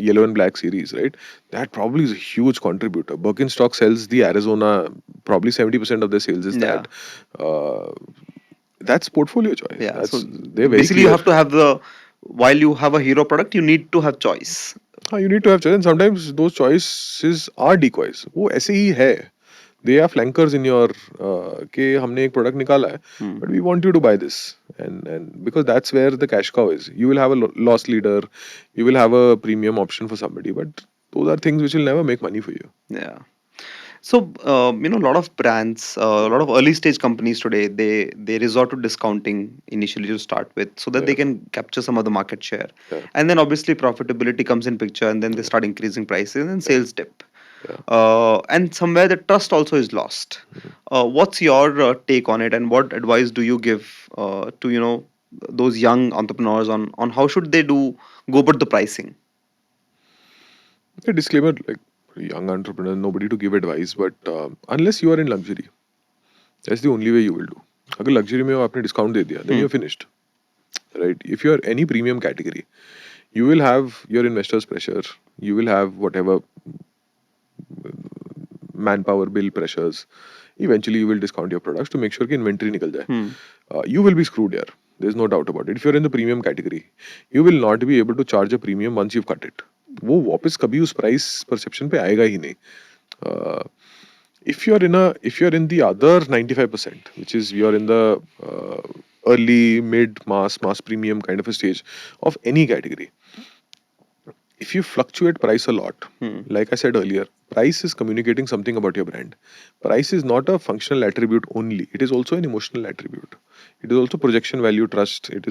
yellow and black series, right? That probably is a huge contributor. Birkenstock sells the Arizona, probably 70% of their sales is Yeah. that. Uh, that's portfolio choice. Yeah. That's So they're very basically, you clear. have to have the while you have a hero product, you need to have choice. You need to have choice, and sometimes those choices are decoys. वो ऐसे ही है. They are flankers in your कि हमने एक product निकाला है, Hmm. but we want you to buy this, and because that's where the cash cow is. You will have a loss leader, you will have a premium option for somebody, but those are things which will never make money for you. Yeah. So a lot of brands, a lot of early stage companies today, they resort to discounting initially to start with, so that they Yeah. can capture some of the market share, Yeah. and then obviously profitability comes in picture, and then they start increasing prices and sales dip, Yeah. and somewhere the trust also is lost. What's your take on it, and what advice do you give to those young entrepreneurs on how should they go about the pricing? A disclaimer, like young entrepreneur, nobody to give advice, but unless you are in luxury, that's the only way you will do. अगर luxury में आपने discount दे दिया, then you're finished, right? If you are any premium category, you will have your investors pressure, you will have whatever manpower bill pressures. Eventually you will discount your products to make sure कि inventory निकल जाए. You will be screwed here, there's no doubt about it. If you're in the premium category, you will not be able to charge a premium once you've cut it. वो वापस कभी उस price perception पे आएगा ही नहीं. uh, if you're in the other 95%, which is you're in the early mid mass premium kind of a stage of any category, if you fluctuate price a lot, like I said earlier, price is communicating something about your brand. Price is not a functional attribute only, it is also an emotional attribute. It is also projection value, trust. It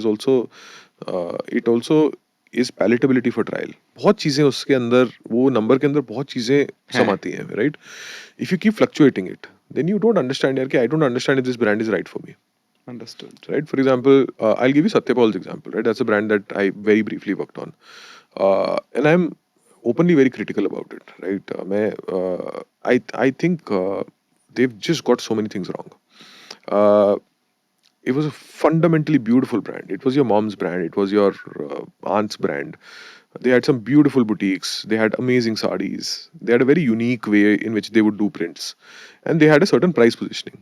also is palatability for trial. बहुत चीजें उसके अंदर, वो number के अंदर बहुत चीजें समाती हैं, right? If you keep fluctuating it, then you don't understand यार कि I don't understand if this brand is right for me. Understood. Right? For example, I'll give you Satyapal's example. Right? That's a brand that I very briefly worked on, and I'm openly very critical about it. Right? I think they've just got so many things wrong. Uh, it was a fundamentally beautiful brand. It was your mom's brand. It was your aunt's brand. They had some beautiful boutiques. They had amazing sarees. They had a very unique way in which they would do prints, and they had a certain price positioning.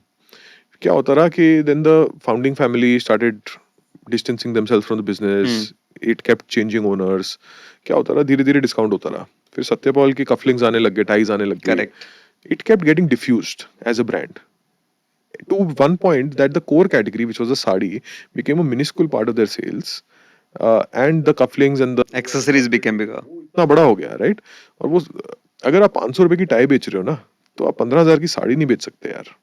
क्या होता रहा कि then the founding family started distancing themselves from the business. It kept changing owners. क्या होता रहा, धीरे धीरे discount होता रहा. फिर सत्यपाल की कफलिंग्स आने लग गए, टाइज आने लग गए. Correct. It kept getting diffused as a brand to one point that the core category, which was the sari, became a minuscule part of their sales, and the cufflinks and the Accessories became bigger. इतना बड़ा हो गया, right? और वो अगर आप 500 रुपए की टाई बेच रहे हो ना, तो आप 15,000 की साड़ी नहीं बेच सकते यार.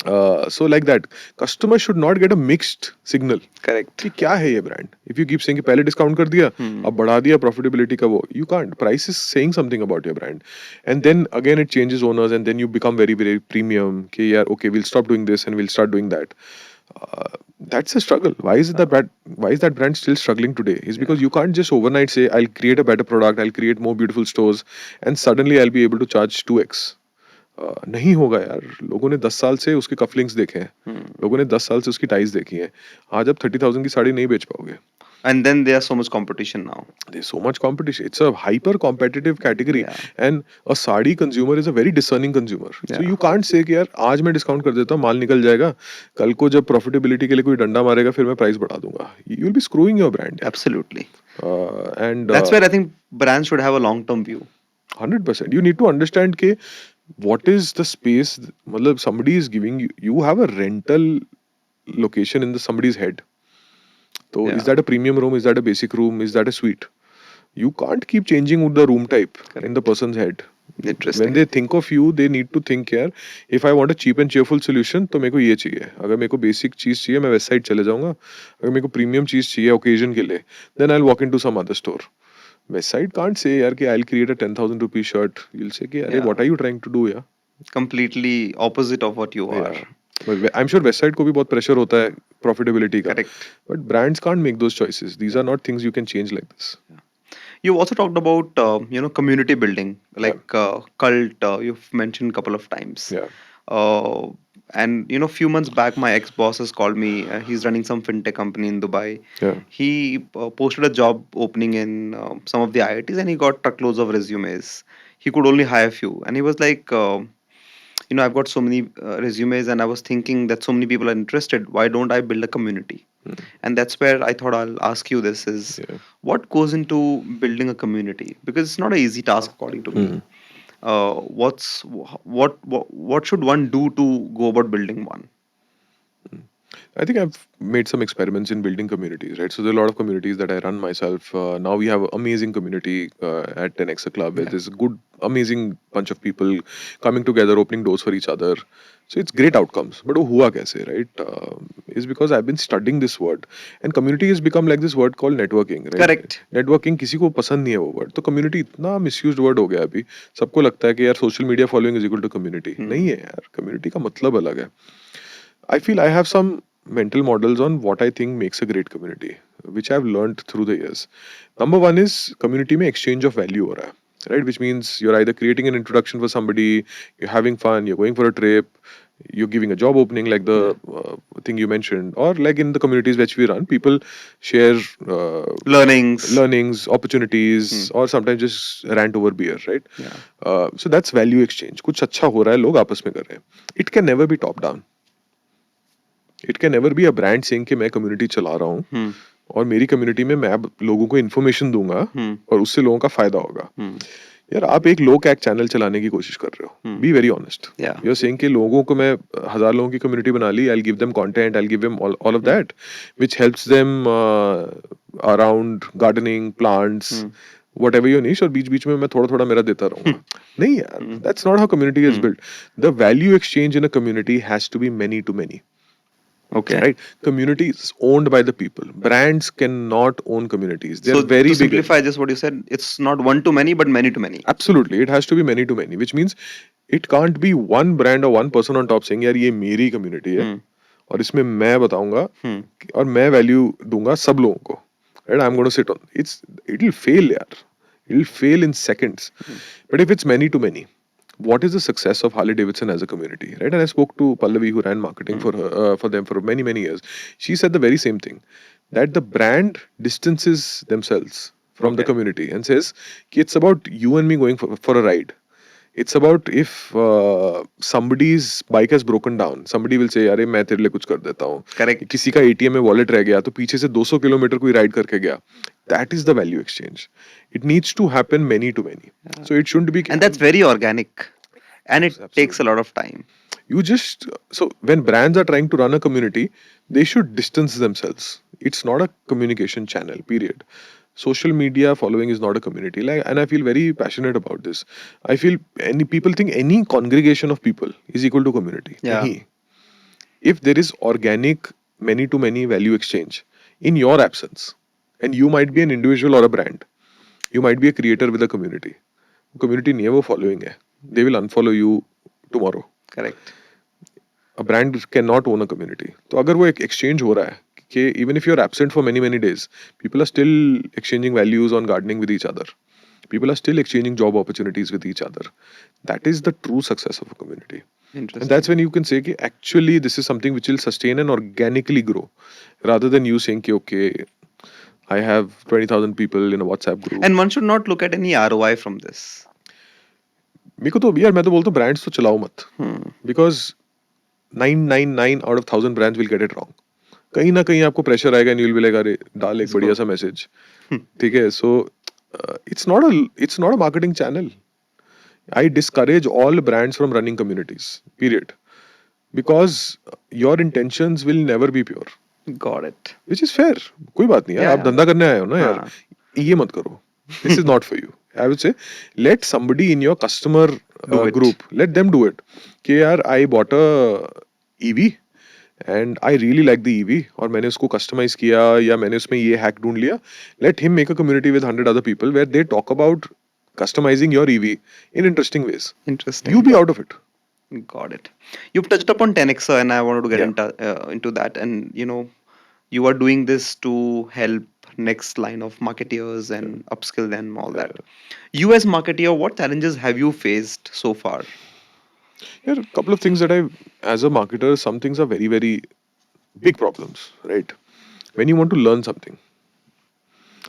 So like that, customer should not get a mixed signal Correct. कि क्या है ये brand. If you keep saying कि पहले discount कर दिया, अब बढ़ा दिया profitability का वो, you can't. Price is saying something about your brand, and then again it changes owners, and then you become very very premium. कि यार okay, we'll stop doing this and we'll start doing that. That's a struggle. Why is that brand still struggling today? Is because you can't just overnight say I'll create a better product, I'll create more beautiful stores, and suddenly I'll be able to charge 2x. नहीं होगा यार. लोगों ने 10 साल से उसके cufflinks देखे हैं, लोगों ने 10 साल से उसकी टाइज देखी है. आज आप 30,000 की साड़ी नहीं बेच पाओगे. And then there's so much competition now. There's so much competition. It's a hyper competitive category, Yeah. and a sari consumer is a very discerning consumer. So Yeah. you can't say कि यार आज मैं discount कर देता हूँ, माल निकल जाएगा, कल को जब प्रॉफिटेबिलिटी के लिए कोई डंडा मारेगा फिर मैं प्राइस बढ़ा दूंगा. You will be screwing your brand. Absolutely. And That's where I think brands should have a long-term view. 100%. You need to understand कि what is the space. मतलब somebody is giving you. You have a rental location in somebody's head. So Yeah. is that a premium room? Is that a basic room? Is that a suite? You can't keep changing the room type in the person's head. Interesting. When they think of you, they need to think यार, if I want a cheap and cheerful solution, तो मेरे को ये चाहिए. अगर मेरे को basic चीज चाहिए, मैं west side चले जाऊंगा. अगर मेरे को premium चीज चाहिए occasion के लिए, then I'll walk into some other store. West side can't say यार कि I'll create a 10,000 rupee shirt. You'll say कि अरे Yeah. what are you trying to do यार? Completely opposite of what you are. Yeah. But I'm sure West side को भी बहुत pressure होता है profitability का. Correct. But brands can't make those choices. These are not things you can change like this. You also talked about community building, like cult. You've mentioned a couple of times. Yeah. And few months back, my ex-boss has called me. He's running some fintech company in Dubai. Yeah. He posted a job opening in some of the IITs, and he got truckloads of resumes. He could only hire few, and he was like, I've got so many resumes, and I was thinking that so many people are interested. Why don't I build a community? And that's where I thought I'll ask you this: is Yeah. what goes into building a community? Because it's not an easy task, according to me. What should one do to go about building one? I think I've made some experiments in building communities, right? So there are a lot of communities that I run myself. Now we have an amazing community at 10X Club, where there's a good, amazing bunch of people coming together, opening doors for each other. So it's great outcomes. But वो हुआ कैसे, right? Is because I've been studying this word, and community has become like this word called networking, right? Correct. Networking किसी को पसंद नहीं है वो word. तो community इतना misused word हो गया अभी. सबको लगता है कि यार social media following is equal to community. नहीं है यार. Community का मतलब अलग है. I feel I have some mental models on what I think makes a great community, which I've learned through the years. Number one is community में exchange of value हो रहा है, right? Which means you're either creating an introduction for somebody, you're having fun, you're going for a trip, you're giving a job opening like the thing you mentioned, or like in the communities which we run, people share learnings, opportunities, or sometimes just rant over beer, right? Yeah. So that's value exchange. कुछ अच्छा हो रहा है, लोग आपस में कर रहे हैं. It can never be top down. It can never be a brand saying कि मैं कम्युनिटी चला रहा हूँ और मेरी कम्युनिटी में मैं अब लोगों को इन्फॉर्मेशन दूंगा और उससे लोगों का फायदा होगा. यार आप एक लो कैक चैनल चलाने की कोशिश कर रहे हो. Be very honest. You are saying कि लोगों को मैं 1000 लोगों की कम्युनिटी बना ली, I will give them content, I will give them all of that which helps them around gardening, plants, whatever your niche, और बीच बीच में मैं थोड़ा थोड़ा मेरा देता रहूंगा. नहीं यार, that's not how community is built. The value exchange in a community has to be many to many. Okay. Right. Communities owned by the people. Brands cannot own communities. They're So very to big. simplify just what you said, it's not one to many, but many to many. Absolutely. It has to be many to many, which means it can't be one brand or one person on top saying यार ये मेरी community है और इसमें मैं बताऊंगा और मैं value दूंगा सब लोगों को. Right? I'm going to sit on. It'll fail यार. It'll fail in seconds. But if it's many to many, what is the success of Harley Davidson as a community, right? And I spoke to Pallavi, who ran marketing for them for many years. She said the very same thing, that the brand distances themselves from the community and says it's about you and me going for a ride. It's about if somebody's bike has broken down, somebody will say अरे मैं तेरे लिए कुछ कर देता हूँ. Correct. किसी का ATM में वॉलेट रह गया तो पीछे से 200 किलोमीटर कोई राइड करके गया. That is the value exchange. It needs to happen many to many. So it shouldn't be. And that's very organic, and it takes a lot of time. So when brands are trying to run a community, they should distance themselves. It's not a communication channel, period. Social media following is not a community, and I feel very passionate about this. I feel people think any congregation of people is equal to community. Yeah. Nahi. if there is organic many to many value exchange in your absence, and you might be an individual or a brand, you might be a creator with a community नहीं है वो following है, they will unfollow you tomorrow. Correct. A brand cannot own a community. तो अगर वो एक exchange हो रहा है कि even if you're absent for many days, people are still exchanging values on gardening with each other. People are still exchanging job opportunities with each other. That is the true success of a community. And Interesting. that's when you can say कि actually this is something which will sustain and organically grow, rather than you saying कि okay, I have 20,000 people in a WhatsApp group. And one should not look at any ROI from this. मेरे को तो यार मैं तो बोलता हूँ brands तो चलाओ मत, because 999 out of 1,000 brands will get it wrong. कहीं ना कहीं आपको प्रेशर आएगा and you'll be like अरे डाल एक बढ़िया सा मैसेज, ठीक है. So it's not a marketing channel. I discourage all brands from running communities, period, because your intentions will never be pure, Got it. which is fair. कोई बात नहीं यार, Yeah, आप yeah. धंधा करने आए हो ना यार, हाँ. ये मत करो. This is not for you. I would say let somebody in your customer Do it. group, let them do it. कि यार I bought a EV and I really like the EV और मैंने उसको customize किया या मैंने उसमें ये hack ढूंढ लिया. Let him make a community with 100 other people where they talk about customizing your EV in interesting ways. Interesting. You be out of it. Got it. You've touched upon 10Xer, and I wanted to get Yeah. into that. And you are doing this to help next line of marketeers and upskill them, all that. You as marketeer, what challenges have you faced so far? Here, a couple of things that as a marketer, some things are very, very big problems, right? When you want to learn something,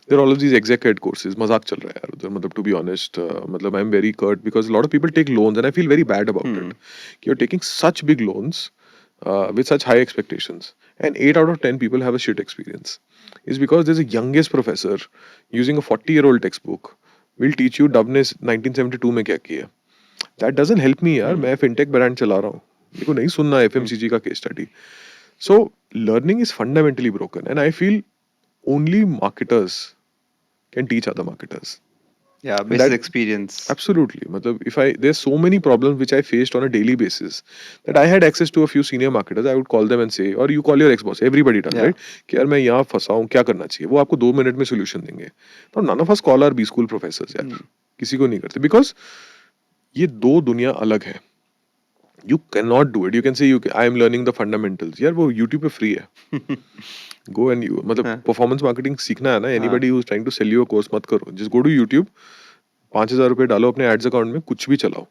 there are all of these exec ed courses. मजाक चल रहा है यार उधर, मतलब to be honest, मतलब I'm very curt because a lot of people take loans and I feel very bad about it. You're taking such big loans with such high expectations, and 8 out of 10 people have a shit experience. Is because there's a youngest professor using a 40-year-old textbook will teach you Dove ने 1972 में क्या किया. That doesn't help me यार, मैं fintech brand चला रहा हूँ, मेरे को नहीं सुनना FMCG का case study. So learning is fundamentally broken, and I feel only marketers can teach other marketers. Yeah, business experience. Absolutely. Matlab, there's so many problems which I faced on a daily basis that I had access to a few senior marketers. I would call them and say, or you call your ex-boss, everybody does, Yeah. right? कि यार मैं यहाँ फंसा हूँ, क्या करना चाहिए? वो आपको 2 मिनट में solution देंगे. तो none of us call our B school professors यार. किसी को नहीं करते because ये दो दुनिया अलग है. You cannot do it. You can say I am learning the fundamentals. यार वो YouTube पे free है. Go and you मतलब performance marketing सीखना है ना. Anybody who's trying to sell you a course मत करो. Just go to YouTube. 5,000 रुपए डालो अपने एड्स अकाउंट में, कुछ भी चलाओ,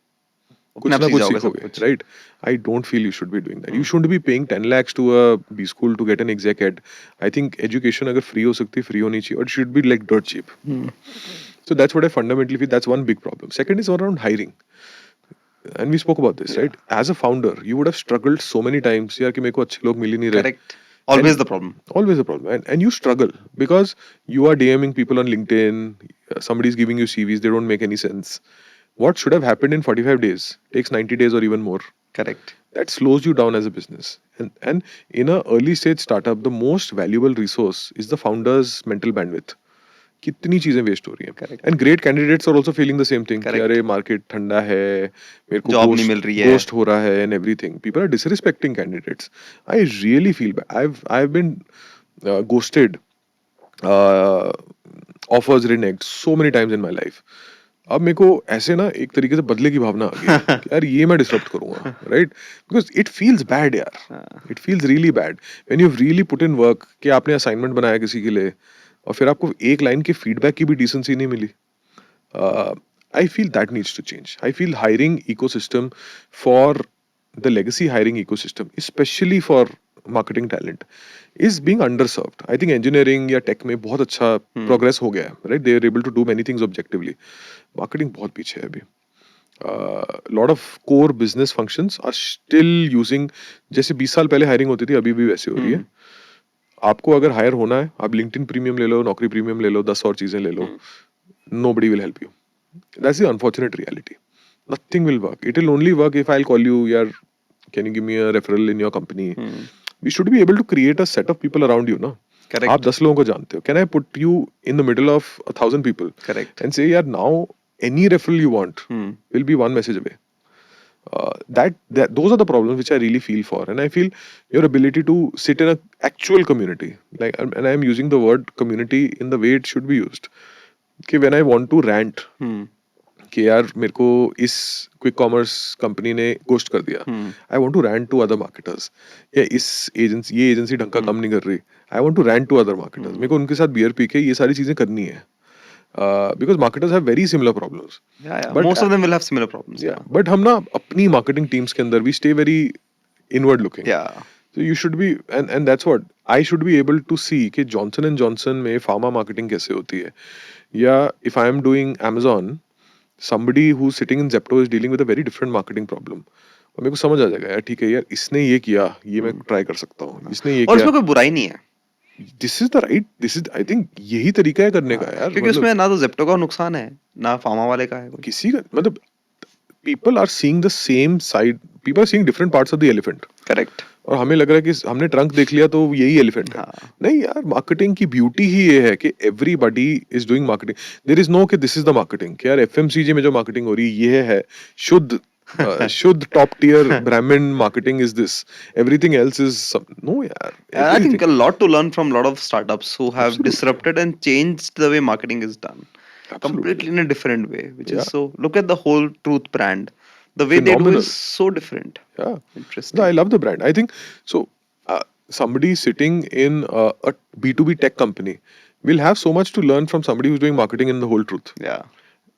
कुछ ना कुछ सीखोगे, right? I don't feel you should be doing that. You should be paying 10 lakhs to a B school to get an exec ed. I think education अगर फ्री हो सकती है, फ्री होनी चाहिए, और should be like dirt cheap. So that's what I fundamentally feel. That's one big problem. Second is around hiring. And we spoke about this, right? As a founder, you would have struggled so many times यार कि मेरे को अच्छे लोग मिल ही नहीं रहे. Correct. Always the problem. Always a problem. And you struggle because you are DMing people on LinkedIn, somebody's giving you CVs, they don't make any sense. What should have happened in 45 days takes 90 days or even more. Correct. That slows you down as a business. And in a early stage startup, the most valuable resource is the founder's mental bandwidth. कितनी चीजें waste हो रही हैं. And great candidates are also feeling the same thing कि अरे market ठंडा है, मेरे को जॉब नहीं मिल रही है, गोस्ट हो रहा है and everything. People are disrespecting candidates. I really feel bad. I have been ghosted, offers reneged so many times in my life. अब मेरे को ऐसे ना एक तरीके से बदले की भावना आ गई कि यार ये मैं डिसरप्ट करूंगा, right? Because it feels bad यार. It feels really bad when you really put in work कि आपने असाइनमेंट बनाया किसी के लिए और फिर आपको एक लाइन के फीडबैक की भी डिसेंसी नहीं मिली. I feel that needs to change. I feel hiring ecosystem for the legacy hiring ecosystem, specially for marketing talent, is being underserved. I think engineering या tech में बहुत अच्छा progress हो गया है, right? They are able to do many things objectively. Marketing बहुत पीछे है अभी. Lot of core business functions are still using, जैसे 20 साल पहले hiring होती थी, अभी भी वैसे हो रही है. आपको अगर हायर होना है, आप LinkedIn प्रीमियम ले लो, नौकरी प्रीमियम ले लो, 10 और चीजें ले लो, nobody will help you. That's the unfortunate reality. Nothing will work. It will only work if I'll call you, yaar, can you give me a referral in your company? We should be able to create a set of people around you, no? Correct. आप 10 लोगों को जानते हो. Can I put you in the middle of 1,000 people? Correct. And say, yaar, now any referral you want will be one message away. that those are the problems which I really feel for. And I feel your ability to sit in a actual community, like, and I'm using the word community in the way it should be used. कि when I want to rant Hmm. कि यार मेरे को इस quick commerce company ने ghost कर दिया, Hmm. I want to rant to other marketers, या इस एजेंसी ये एजेंसी ढंग का Hmm. काम नहीं कर रही, I want to rant to other marketers, मेरे को उनके साथ बियर पी के ये सारी चीजें करनी है, because marketers have very similar problems. Yeah, yeah. But Most of them will have similar problems. या Yeah. बट हम ना अपनी मार्केटिंग टीम्स के अंदर we stay very inward looking. Yeah. So you should be, and that's what I should be able to see कि Johnson and Johnson में pharma marketing कैसे होती है, या if I am doing Amazon, somebody who's sitting in Zepto is dealing with a very different marketing problem. और मेरे को समझ आ जाएगा यार, ठीक है यार, इसने ये किया, ये मैं ट्राई कर सकता हूँ, इसने ये और किया, इसमें कोई बुराई नहीं है, this is the right, this is I think यही तरीका है करने का यार. क्योंकि मतलब उसमें ना तो जेप्टो का नुकसान है ना फार्मा वाले का है कोई. किसी का मतलब people are seeing the same side, people are seeing different parts of the elephant. Correct. और हमें लग रहा है कि हमने ट्रंक देख लिया तो यही एलिफेंट है. हाँ. नहीं यार, मार्केटिंग की ब्यूटी ही ये है कि everybody is doing marketing. There is no कि दिस इज द मार्केटिंग, कि यार एफएमसीजी में जो मार्केटिंग हो रही है ये है शुद्ध शुद्ध top tier Brahmin marketing is this, everything else is no यार. I think a lot to learn from a lot of startups who have Absolutely. disrupted and changed the way marketing is done. Absolutely. Completely in a different way, which Yeah. is so. Look at the whole Truth brand. The way they do Phenomenal. is so different. Yeah. Interesting. No, I love the brand. I think so. Somebody sitting in a B2B tech company will have so much to learn from somebody who's doing marketing in the whole truth. Yeah.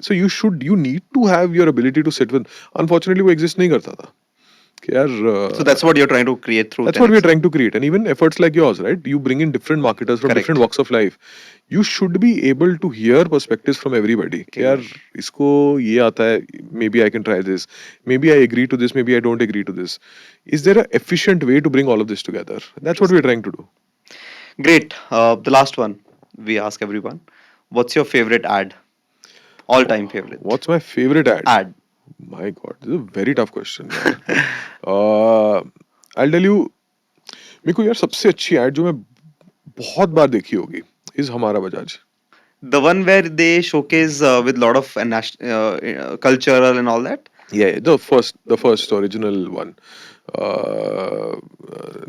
So you need to have your ability to sit with. Unfortunately, वो exist नहीं करता था. कि यार, So that's what you're trying to create through. that's what 10X. we're trying to create, and even efforts like yours, right? You bring in different marketers from Correct. different walks of life. You should be able to hear perspectives from everybody. कि यार इसको ये आता है, maybe I can try this, maybe I agree to this, maybe I don't agree to this. Is there an efficient way to bring all of this together? That's what we're trying to do. Great. The last one we ask everyone. What's your favorite ad? All-time favorite. What's my favorite ad? ad? My God, this is a very tough question. I'll tell you, मेरे को यार सबसे अच्छी ad जो मैं बहुत बार देखी होगी is हमारा Bajaj. The one where they showcase with lot of cultural and all that. Yeah, the first original one.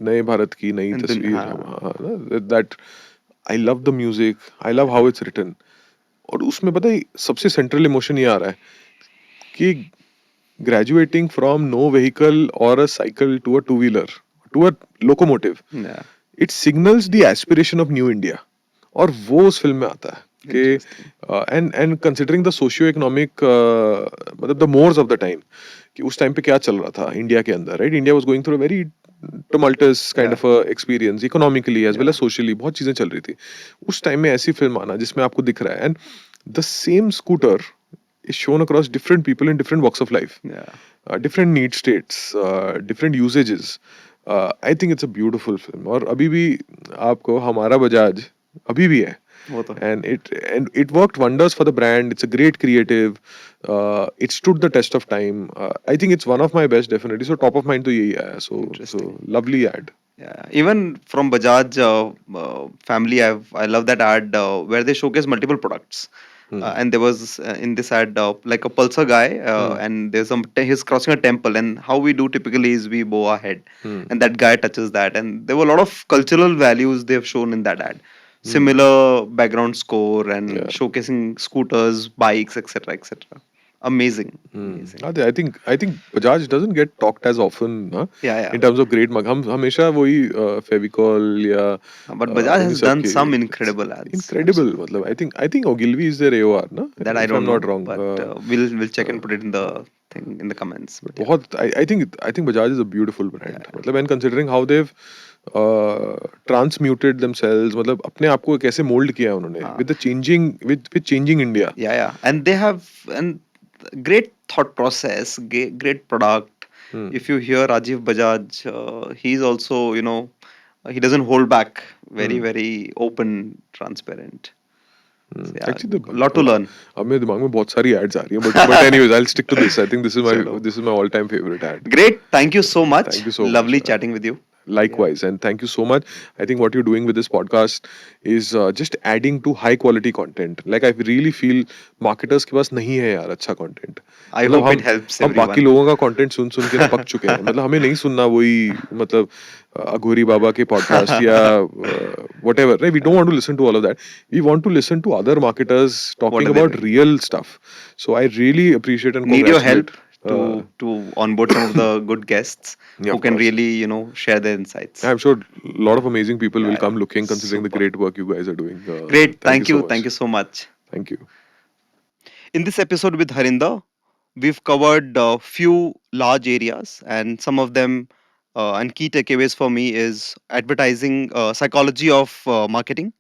नए भारत की नई And then, तस्वीर. हाँ. That I love the music. I love how it's written. और उसमें पता है सबसे सेंट्रल इमोशन ये आ रहा है कि graduating from no vehicle or a cycle to a two-wheeler to a locomotive, Yeah. it signals the aspiration of new India. और वो उस फिल्म में आता है कि and considering the socio-economic मतलब the mores of the time, कि उस टाइम पे क्या चल रहा था इंडिया के अंदर, right? India was going through a very tumultuous kind of a experience economically as well as socially. बहुत चीजें चल रही थी उस टाइम में. ऐसी फिल्म आना जिसमें आपको दिख रहा है and the same scooter is shown across different people in different walks of life, Yeah. different need states, different usages. I think it's a beautiful film. और अभी भी आपको हमारा बजाज अभी भी है. वो तो है. And it worked wonders for the brand. It's a great creative. It stood the test of time. I think it's one of my best, definitely. So top of mind तो यही आया. So Interesting. lovely ad. Yeah, even from Bajaj family, I love that ad where they showcase multiple products. And there was in this ad like a Pulsar guy, and there's he's crossing a temple, and how we do typically is we bow our head, and that guy touches that, and there were a lot of cultural values they have shown in that ad. Similar background score and Yeah. showcasing scooters, bikes, etc., etc. Amazing. Amazing. I think Bajaj doesn't get talked as often, huh? Yeah, yeah. In terms of great mug. हम हमेशा वही Fevicol या But Bajaj in has सब done के- some incredible ads. incredible. मतलब I think Ogilvy is their AOR, ना? That I If don't I'm know, not wrong. but we'll check and put it in the thing in the comments. But yeah. बहुत I think Bajaj is a beautiful brand. मतलब and considering how they've transmuted themselves, मतलब अपने आप को कैसे mold किया उन्होंने with the changing India. Yeah, and they have and great thought process, great product. If you hear Rajiv Bajaj, he's also he doesn't hold back. Very open, transparent. So, yeah, Actually, a lot to learn. अब मेरे दिमाग में बहुत सारी ads आ रही हैं, but anyways, I'll stick to this. I think this is my all-time favorite ad. Great, thank you so much. Thank you so much, Lovely man. chatting with you. Yeah. Likewise, and thank you so much. I think what you're doing with this podcast is just adding to high quality content. Like I really feel marketers के पास नहीं है यार अच्छा content. I मतलब hope it हम helps हम बाकी everyone. लोगों का कंटेंट सुन सुन के ना पक चुके हैं. मतलब हमें नहीं सुनना वही मतलब अघोरी बाबा के पॉडकास्ट या whatever. Right? We don't want to listen to all of that. We want to listen to other marketers What talking are they about doing? real stuff. So I really appreciate and Need your help congratulate. to onboard some of the good guests Yeah, who of can course. really, share their insights. I'm sure a lot of amazing people will Yeah, yeah. come looking, considering the Super. great work you guys are doing. Great. Thank you Thank so you. much. Thank you so much. Thank you. In this episode with Harinder, we've covered a few large areas, and some of them and key takeaways for me is advertising psychology of marketing.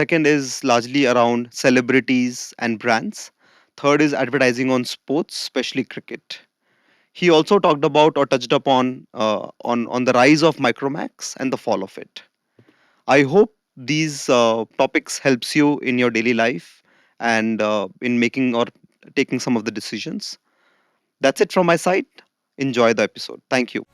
Second is largely around celebrities and brands. Third is advertising on sports, especially cricket. He also talked about or touched upon on the rise of Micromax and the fall of it. I hope these topics helps you in your daily life and in making or taking some of the decisions. That's it from my side. Enjoy the episode. Thank you.